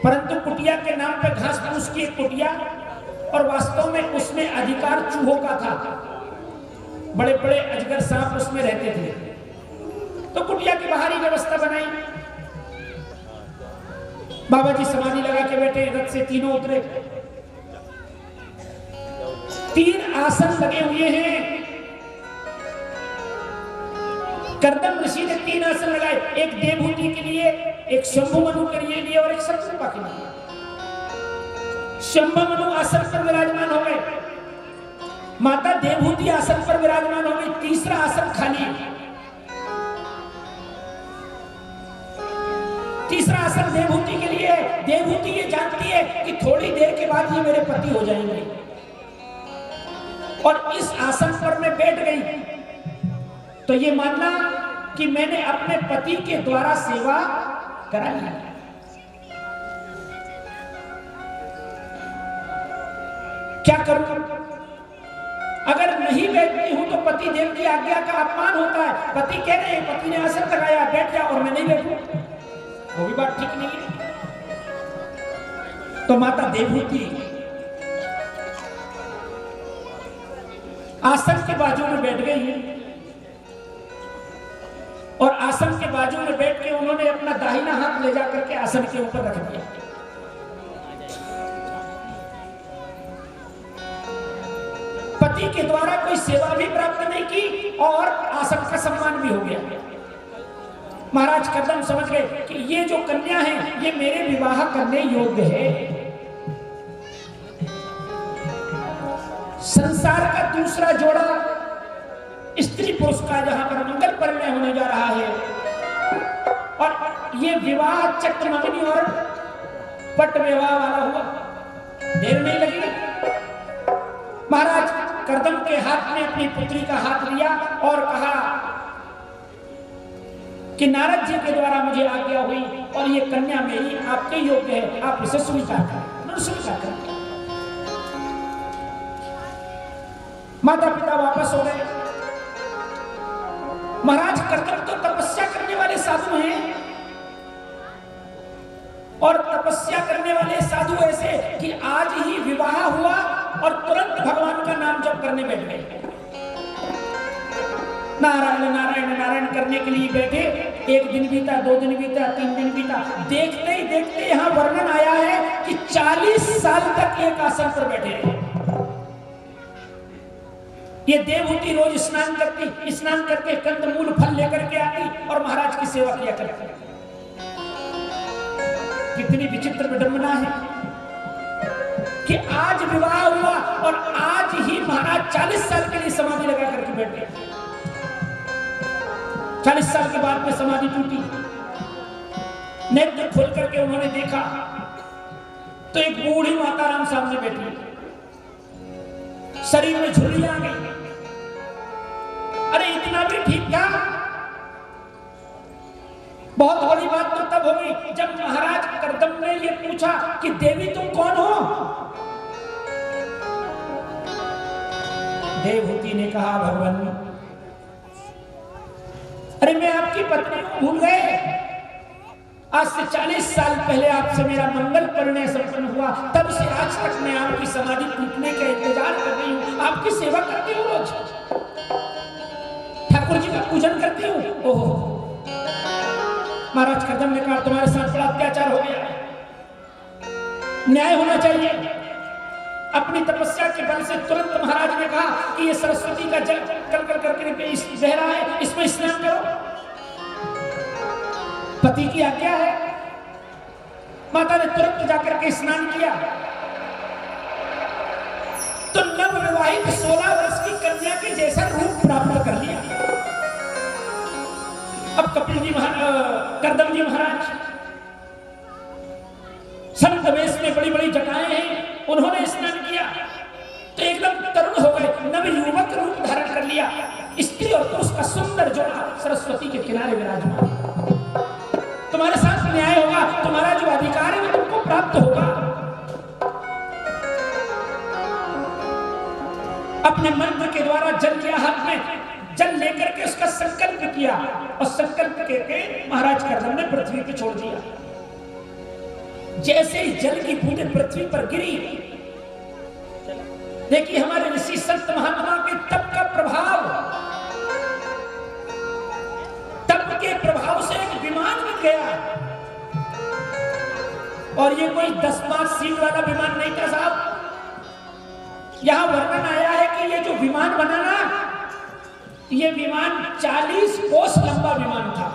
Speaker 1: परंतु कुटिया के नाम पर घास फूस की एक कुटिया, और वास्तव में उसमें अधिकार चूहों का था। बड़े बड़े अजगर सांप उसमें रहते थे। तो कुटिया की बाहरी व्यवस्था बनाई। बाबा जी समाधि लगा के बैठे, रथ से तीनों उतरे। 3 आसन लगे हुए हैं। कर्दम ऋषि ने 3 आसन लगाए, एक देवहूति के लिए, एक शंभुमनु के लिए और एक शत्रुपा के लिए। शंभुमनु आसन पर विराजमान हो गए, माता देवहूति आसन पर विराजमान हो गई, तीसरा आसन खाली है। आसन देवहूति के लिए है। देवहूति ये जानती है कि थोड़ी देर के बाद ये मेरे पति हो जाएंगे, और इस आसन पर मैं बैठ गई तो ये मानना कि मैंने अपने पति के द्वारा सेवा कराई। क्या करूं? अगर नहीं बैठती हूं तो पति देव की आज्ञा का अपमान होता है। पति कह रहे हैं, पति ने आसन लगाया, बैठ जा, और मैं नहीं बैठूं, वो भी बात ठीक नहीं है। तो माता देवहूति आसन के बाजू में बैठ गई, और आसन के बाजू में बैठ के उन्होंने अपना दाहिना हाथ ले जा करके आसन के ऊपर रख दिया। पति के द्वारा कोई सेवा भी प्राप्त नहीं की और आसन का सम्मान भी हो गया। महाराज कर्दम समझ गए कि ये जो कन्या है ये मेरे विवाह करने योग्य है। संसार का दूसरा जोड़ा स्त्री पुरुष का जहां पर मंगल परिणय होने जा रहा है, और ये विवाह चक्रमंगनी और पट विवाह वाला हुआ, देर नहीं लगी। महाराज कर्दम के हाथ में अपनी पुत्री का हाथ लिया और कहा कि नारद जी के द्वारा मुझे आज्ञा हुई और ये कन्या मेरी आपके योग्य है, आप इसे स्वीकार करें। स्वीकार करें। माता पिता वापस हो गए। महाराज कर्दम तो तपस्या करने वाले साधु हैं, और तपस्या करने वाले साधु ऐसे कि आज ही विवाह हुआ और तुरंत भगवान का नाम जप करने बैठ गए। नारायण नारायण नारायण करने के लिए बैठे। एक दिन बीता, 2 दिन बीता, 3 दिन बीता, देखते ही देखते यहां वर्णन आया है कि 40 साल तक एक आसन पर बैठे रहे। ये देवहूति रोज स्नान करती, स्नान करके कंदमूल फल लेकर के आती और महाराज की सेवा किया करती। कितनी विचित्र विडंबना है कि आज विवाह हुआ और आज ही महाराज 40 साल के लिए समाधि लगा करके बैठ गए। 40 साल के बाद में समाधि टूटी। नेत्र खोल करके उन्होंने देखा तो एक बूढ़ी माता राम सामने बैठी, शरीर में झुर्रियां आ गई। अरे इतना भी ठीक था? बहुत बड़ी बात तो तब हो गई जब महाराज कर्दम ने ये पूछा कि देवी तुम कौन हो? देवहूति ने कहा, भगवान अरे मैं आपकी पत्नी को भूल गए। आज से 40 साल पहले आपसे मेरा मंगल परिणय संपन्न हुआ, तब से आज तक मैं आपकी समाधि टूटने का इंतजार कर रही हूँ। आपकी सेवा करती हूँ, रोज ठाकुर जी का पूजन करती हूँ। ओहो! महाराज कर्दम ने कहा, तुम्हारे साथ बड़ा अत्याचार हो गया, न्याय होना चाहिए। अपनी तपस्या के बल से तुरंत महाराज ने कहा कि ये सरस्वती का जल कल कल करके बह रहा है, इसमें स्नान करो। पति की आज्ञा है। माता ने तुरंत जाकर के स्नान किया तो नव विवाहित 16 वर्ष की कन्या के जैसा रूप प्राप्त कर लिया। अब कपिल जी कर्दम जी महाराज संत वेश में बड़ी बड़ी जटाएं हैं, उन्होंने स्नान किया तो एकदम तरुण हो गए, नव युवक रूप धारण कर लिया। स्त्री और पुरुष का सुंदर जोड़ा सरस्वती के किनारे विराजमान। तुम्हारे साथ न्याय होगा, तुम्हारा जो अधिकार है वो तुमको प्राप्त होगा। अपने मंत्र के द्वारा जल लिया हाथ में, जल लेकर के उसका संकल्प किया और संकल्प करके महाराज कर्दम ने पृथ्वी पे छोड़ दिया। जैसे ही जल की बूंदें पृथ्वी पर गिरी, देखिए हमारे ऋषि संत महात्मा के तप का प्रभाव, तप के प्रभाव से एक विमान बन गया। और ये कोई 10-5 सीट वाला विमान नहीं था साहब। यहां वर्णन आया है कि ये जो विमान बना ना, ये विमान 40 कोस लंबा विमान था।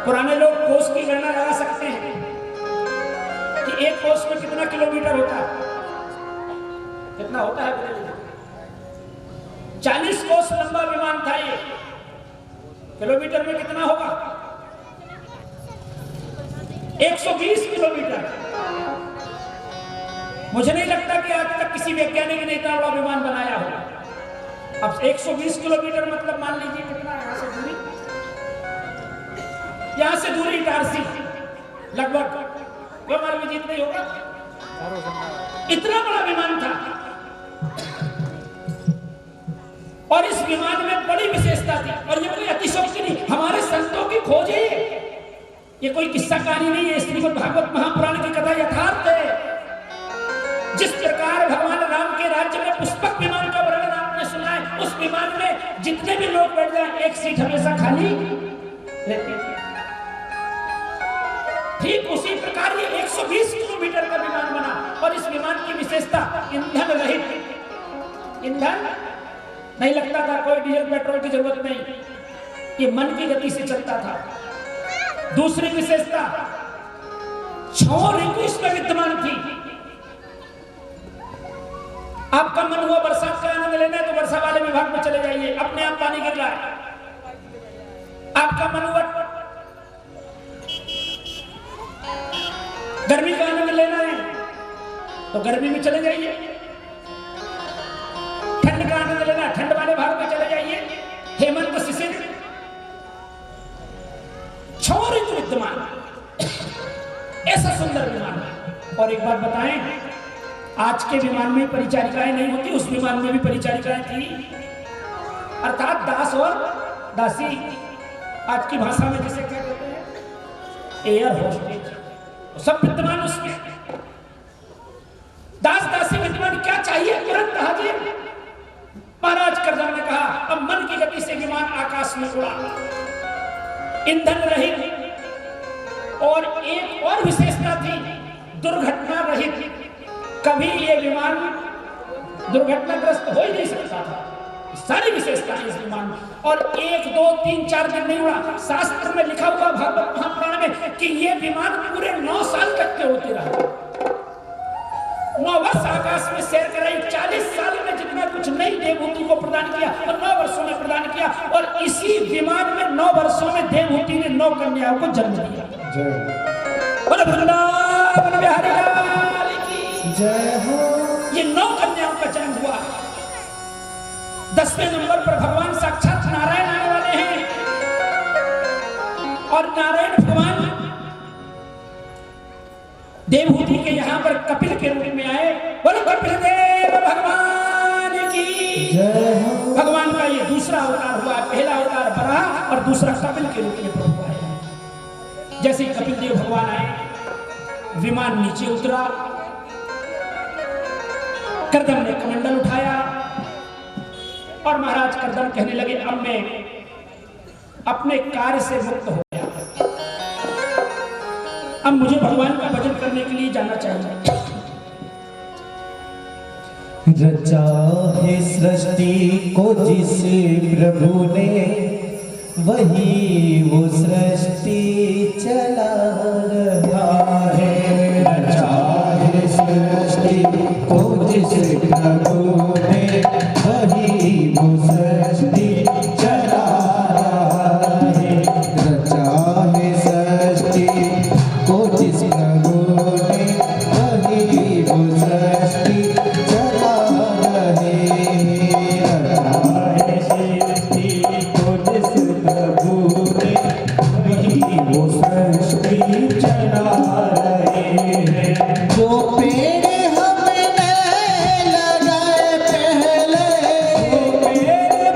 Speaker 1: पुराने लोग कोस की गणना लगा सकते हैं कि एक कोस में कितना किलोमीटर होता है, कितना होता है। 40 कोस लंबा विमान था ये, किलोमीटर में कितना होगा? 120 किलोमीटर। मुझे नहीं लगता कि आज तक किसी वैज्ञानिक ने इतना बड़ा विमान बनाया हो। अब 120 किलोमीटर मतलब मान लीजिए कितना है यहाँ से दूरी, यहाँ से दूरी इटारसी लगभग मान लीजिए इतना ही होगा। इतना बड़ा विमान था और इस विमान में बड़ी विशेषता थी। और ये कोई अतिशयोक्ति नहीं, हमारे संतों की खोज है ये कोई किस्सा कहानी नहीं है। श्रीमद् भागवत महापुराण की कथा यथार्थ है। जिस प्रकार भगवान राम के राज्य में पुष्पक विमान का वर्णन आपने सुना है, उस विमान में जितने भी लोग बैठ जाए एक सीट हमेशा खाली रहती थी। ठीक उसी प्रकार ये 120 किलोमीटर का विमान बना। और इस विमान की विशेषता ईंधन रहित, ईंधन नहीं लगता था, कोई डीजल पेट्रोल की जरूरत नहीं, ये मन की गति से चलता था। दूसरी विशेषता 6 ऋतु इसमें विद्यमान थी। आपका मन हुआ बरसात का आनंद लेना है तो वर्षा वाले विभाग में चले जाइए, अपने आप पानी गिर रहा है। आपका मन हुआ गर्मी का आनंद लेना है तो गर्मी में चले जाइए, ठंड का आनंद लेना है ठंड वाले भाग में चले जाइए, हेमंत शिशिर 6 ऋतु विद्यमान, ऐसा सुंदर विमान। और एक बात बताएं, आज के विमान में परिचारिकाएं नहीं होती, उस विमान में भी परिचारिकाएं थी, अर्थात दास और दासी, आज की भाषा में जिसे क्या कहते हैं एयर होस्टेज, सब विद्यमान उसमें। दास दासी विद्यमान, क्या चाहिए तुरंत हाजिर। महाराज करदम ने कहा अब मन की गति से विमान आकाश में उड़ा, ईंधन रहित। और एक और विशेषता थी दुर्घटना रहित। कभी ये विमान दुर्घटनाग्रस्त हो ही नहीं सकता था। सारी विशेषता है इस विमान में। और 1, 2, 3, 4 दिन नहीं उड़ा। शास्त्र में लिखा हुआ भागवत महापुराण में कि ये विमान पूरे 9 साल तक के होते रहे। 9 वर्ष आकाश में सैर कराई, 40 साल में जितना कुछ नई देवहूति को प्रदान किया और 9 वर्षों में प्रदान किया। और इसी विमान में 9 वर्षों में देवहूति ने 9 कन्याओं को जन्म दिया। बोलो वृंदावन बिहारी लाल की जय हो। ये 9 कन्याओं का जन्म हुआ। 10वें नंबर पर भगवान साक्षात नारायण आने वाले हैं। और नारायण भगवान देवहूति के यहाँ पर कपिल के रूप में आए। बोलो कपिल देव भगवान की जय हो। भगवान का ये दूसरा अवतार हुआ। पहला अवतार बराह और दूसरा कपिल के रूप में प्रभु आए। जैसे ही कपिल देव भगवान आए, विमान नीचे उतरा, करदम ने कमंडल उठाया और महाराज करदम कहने लगे अब मैं अपने कार्य से मुक्त हो गया, अब मुझे भगवान का भजन करने के लिए जाना चाहिए।
Speaker 2: रचा है सृष्टि को जिस प्रभु ने, वही वो सृष्टि चला रहा है। रचा है सृष्टि को जिस प्रभु ने, वही वो सृष्टि चला रहा है। रचा है सृष्टि को जिस प्रभु ने, वही वो सृष्टि चला रहे। रचा है सृष्टि को जिस प्रभु ने, वही वो सृष्टि चला रहे हैं। जो पेड़ हमने लगाए पहले, जो पेड़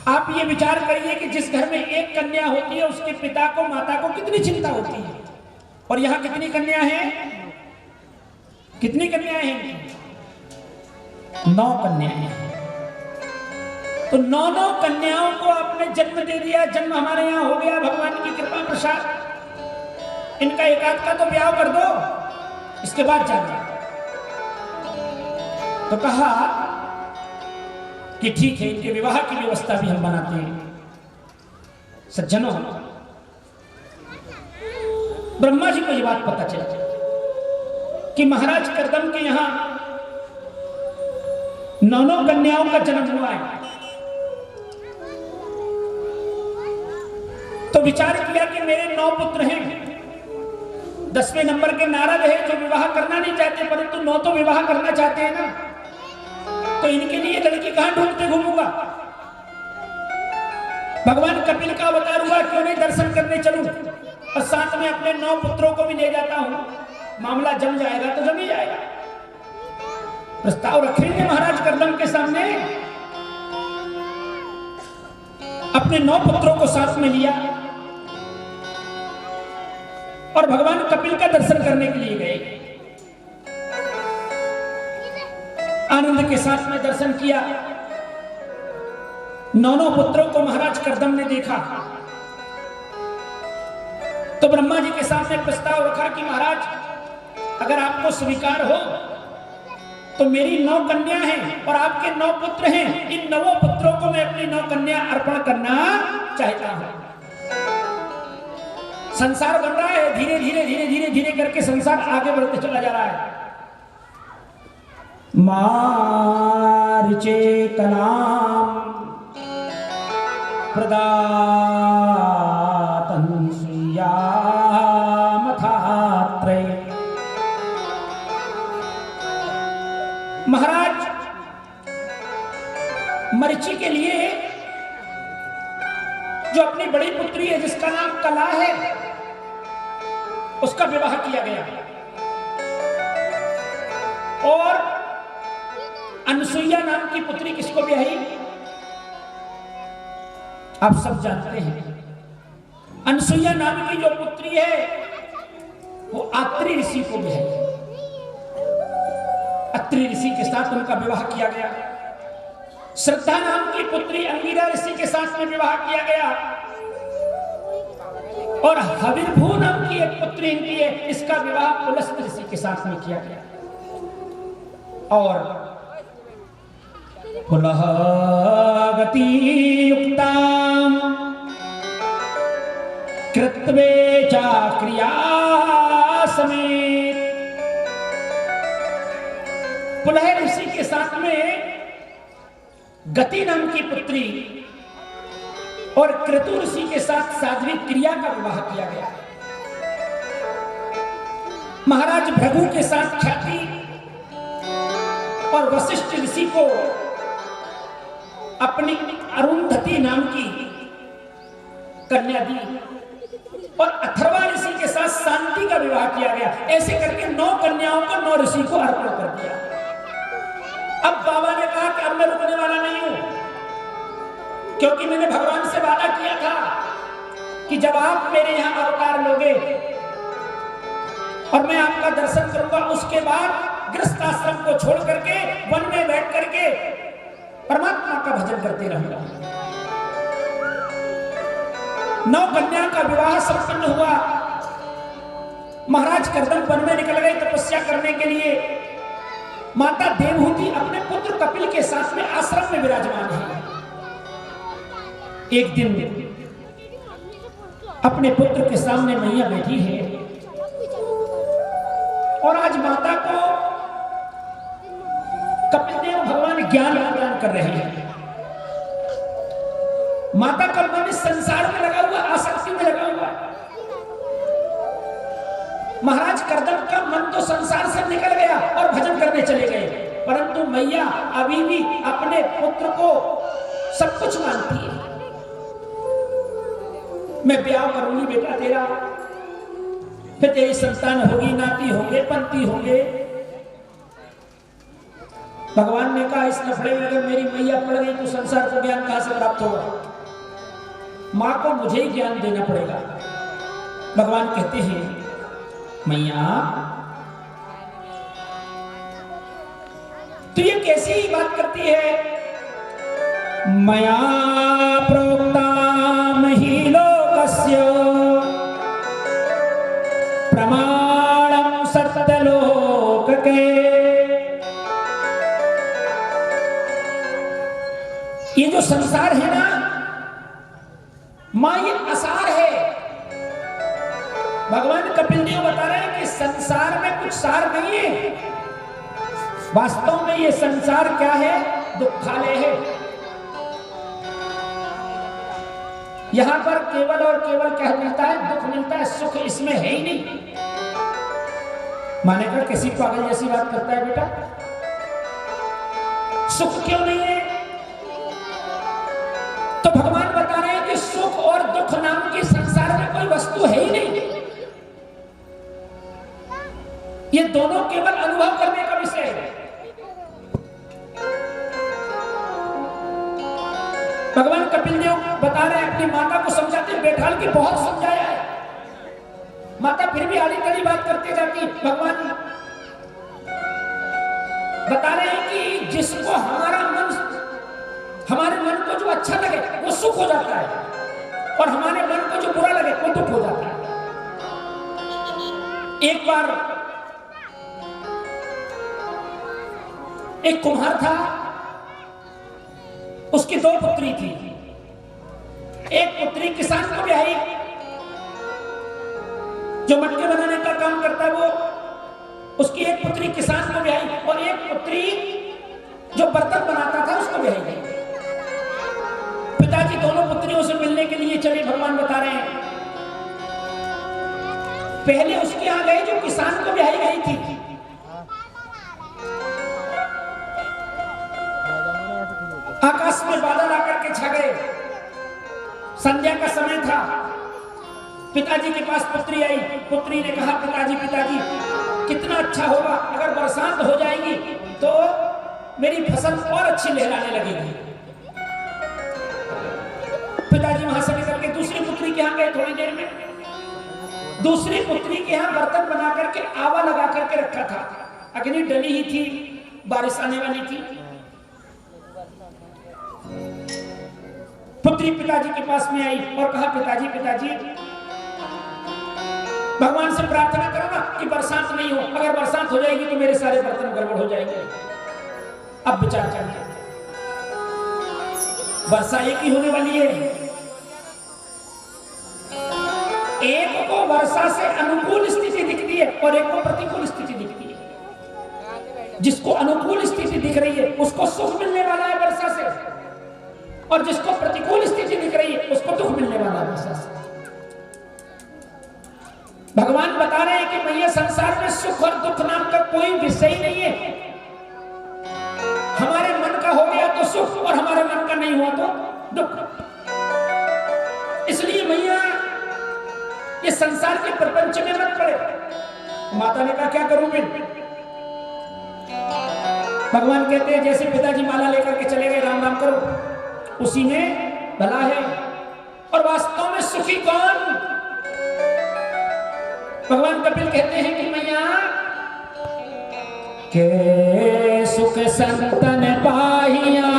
Speaker 1: आप ये विचार करिए कि जिस घर में एक कन्या होती है उसके पिता को माता को कितनी चिंता होती है, और यहां कितनी कन्या हैं? कितनी कन्याएं हैं? 9 कन्याएं हैं। तो 9 कन्याओं को आपने जन्म दे दिया, जन्म हमारे यहां हो गया भगवान की कृपा प्रसाद। इनका एक आध का तो ब्याह कर दो, इसके बाद जाना। तो कहा कि ठीक है, इनके विवाह की व्यवस्था भी हम बनाते हैं। सज्जनों, ब्रह्मा जी को यह बात पता चला कि महाराज करदम के यहां 9 कन्याओं का जन्म हुआ है। तो विचार किया कि मेरे 9 पुत्र हैं, 10वें नंबर के नारद है जो विवाह करना नहीं चाहते, परंतु 9 तो विवाह करना चाहते हैं ना, तो इनके लिए लड़की कहां ढूंढते घूमूंगा। भगवान कपिल का अवतार हुआ, क्यों नहीं दर्शन करने चलूं और साथ में अपने 9 पुत्रों को भी ले जाता हूं, मामला जम जाएगा तो जम ही जाएगा। प्रस्ताव रखेंगे महाराज करदम के सामने, अपने 9 पुत्रों को साथ में लिया और भगवान कपिल का दर्शन करने के लिए गए। आनंद के साथ में दर्शन किया। 9 पुत्रों को महाराज करदम ने देखा तो ब्रह्मा जी के सामने प्रस्ताव रखा कि महाराज, अगर आपको स्वीकार हो तो मेरी 9 कन्या हैं और आपके 9 पुत्र हैं, इन 9 पुत्रों को मैं अपनी 9 कन्या अर्पण करना चाहता हूं। संसार बन रहा है, धीरे धीरे धीरे धीरे धीरे करके संसार आगे बढ़ते चला जा रहा है। मार्चे कलाम प्रदातन सुयामथात्रे। महाराज मरीचि के लिए जो अपनी बड़ी पुत्री है जिसका नाम कला है, उसका विवाह किया गया और अनसुईया नाम की पुत्री किसको ब्याही? आप सब जानते हैं। अनसुईया नाम की जो पुत्री है वो आत्रि ऋषि को ब्याही। अत्रि ऋषि के साथ उनका विवाह किया गया। श्रद्धा नाम की पुत्री अंगिरा ऋषि के साथ में विवाह किया गया और हविर्भू नाम की एक पुत्री इनकी है, इसका विवाह पुलस्त ऋषि के साथ में किया गया। और पुनः गति युक्ताम कृत्वे चा क्रिया समेत। पुलह ऋषि के साथ में गति नाम की पुत्री और क्रतु ऋषि के साथ साध्वी क्रिया का विवाह किया गया। महाराज भृगु के साथ ख्याति और वशिष्ठ ऋषि को अपनी अरुंधति नाम की कन्या दी और अथर्वा ऋषि के साथ शांति का विवाह किया गया। ऐसे करके 9 कन्याओं को 9 ऋषि को अर्पण कर दिया। अब बाबा ने कहा कि अब मैं रुकने वाला नहीं हूं, क्योंकि मैंने भगवान से वादा किया था कि जब आप मेरे यहां अवतार लोगे और मैं आपका दर्शन करूंगा, उसके बाद गृहस्थ आश्रम को छोड़ करके वन में बैठ करके परमात्मा का भजन करते रहूंगा। 9 कन्या का विवाह संपन्न हुआ। महाराज करदम वन में निकल गए तपस्या करने के लिए। माता देवहूति अपने पुत्र कपिल के साथ में आश्रम में विराजमान है। एक दिन अपने पुत्र के सामने मैया बैठी है और आज माता को कपिल देव भगवान ज्ञान प्रदान कर रहे हैं। माता का मन इस संसार में लगा हुआ, आसक्ति में लगा हुआ। महाराज करदम का मन तो संसार से निकल गया और भजन करने चले गए, परंतु मैया अभी भी अपने पुत्र को सब कुछ मानती है। मैं ब्याह करूंगी बेटा तेरा, फिर तेरी संतान होगी, नाती होंगे, पंती होंगे। भगवान ने कहा इस लफड़े में अगर मेरी मैया पड़ गई तो संसार को ज्ञान कहां से प्राप्त होगा? मां को मुझे ही ज्ञान देना पड़ेगा। भगवान कहते हैं मैया तो ये कैसी बात करती है? मया प्रोक्ताम ही लोकस्य प्रमाणम सत्यलोक के। ये जो संसार है ना मां, ये असार है। भगवान कपिल देव बता रहे हैं कि संसार में कुछ सार नहीं है। वास्तव में ये संसार क्या है? दुखालय है। यहां पर केवल और केवल क्या मिलता है? दुख मिलता है, सुख इसमें है ही नहीं। माने का किसी पागल जैसी बात करता है बेटा, सुख क्यों नहीं है? तो भगवान बता रहे हैं कि सुख और दुख नाम की संसार में कोई वस्तु है ही नहीं। ये दोनों केवल अनुभव करने का विषय है। भगवान कपिल देव बता रहे हैं, अपनी माता को समझाते बैठाल के बहुत समझाया है, माता फिर भी आड़ी तड़ी बात करते जाती। भगवान बता रहे हैं कि जिसको हमारे मन को जो अच्छा लगे वो सुख हो जाता है और हमारे मन को जो बुरा लगे वो दुख हो जाता है। एक बार एक कुम्हार था, उसकी दो पुत्री थी। एक पुत्री किसान को ब्याही, जो मटके बनाने का काम करता है वो, उसकी एक पुत्री किसान को ब्याही और एक पुत्री जो बर्तन बनाता था उसको ब्याही गई। पिताजी दोनों पुत्रियों से मिलने के लिए चले। भगवान बता रहे हैं पहले उसके यहां गए जो किसान को ब्याही गई थी। आकाश में बादल आकर के छा गए, संध्या का समय था। पिताजी के पास पुत्री आई। पुत्री ने कहा पिताजी पिताजी कितना अच्छा होगा अगर बरसात हो जाएगी तो मेरी फसल और अच्छी लहराने लगेगी। पिताजी वहां से निकल के दूसरी पुत्री के यहां गए। थोड़ी देर में दूसरी पुत्री के यहां बर्तन बना करके आवा लगा करके रखा था। अग्नि डली ही थी, बारिश आने वाली थी। पुत्री पिताजी के पास में आई और कहा पिताजी पिताजी भगवान से प्रार्थना करो ना कि बरसात नहीं हो, अगर बरसात हो जाएगी तो मेरे सारे बर्तन गड़बड़ हो जाएंगे। अब विचार करिए, वर्षा एक ही होने वाली है। एक को वर्षा से अनुकूल स्थिति दिखती है और एक को प्रतिकूल स्थिति दिखती है। जिसको अनुकूल स्थिति दिख रही है उसको सुख मिलने वाला है वर्षा से, और जिसको प्रतिकूल स्थिति दिख रही है उसको दुख मिलने वाला है वर्षा से। भगवान बता रहे हैं कि भैया संसार में सुख और दुख नाम का कोई विषय नहीं है। हमारे मन का हो गया तो सुख और हमारे मन का नहीं हुआ तो दुख। इसलिए भैया ये संसार के प्रपंच में मत पड़े। माता ने कहा क्या करूं मैं? भगवान कहते हैं जैसे पिताजी माला लेकर के चले गए, राम राम करो, उसी में भला है। और वास्तव में सुखी कौन? भगवान कपिल कहते हैं कि मैया के सुख संतन पाहिया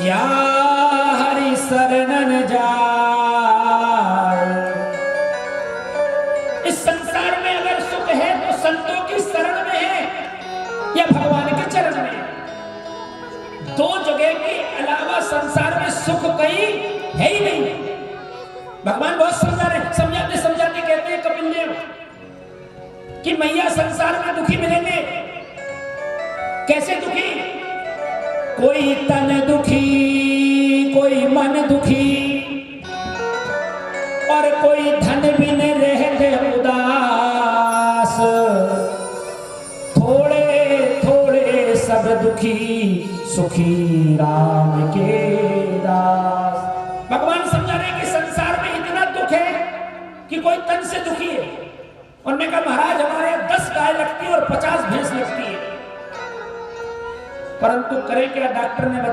Speaker 1: या हरि शरणन जाय। इस संसार में अगर सुख है तो संतों की शरण में है या भगवान के चरण में। दो जगह के अलावा संसार में सुख कहीं है ही नहीं। भगवान बहुत समझा रहे, समझाते समझाते कहते हैं कपिल देव कि मैया संसार में दुखी मिलेंगे। कैसे दुखी? कोई तन दुखी, कोई मन दुखी, और कोई धन बिन रहते उदास। थोड़े थोड़े सब दुखी, सुखी राम के दास। भगवान समझा रहे कि संसार में इतना दुख है कि कोई तन से दुखी है, उन्होंने कहा महाराज हमारे 10 गाय लगती है और 50 भैंस लगती है, परंतु करे क्या, डॉक्टर ने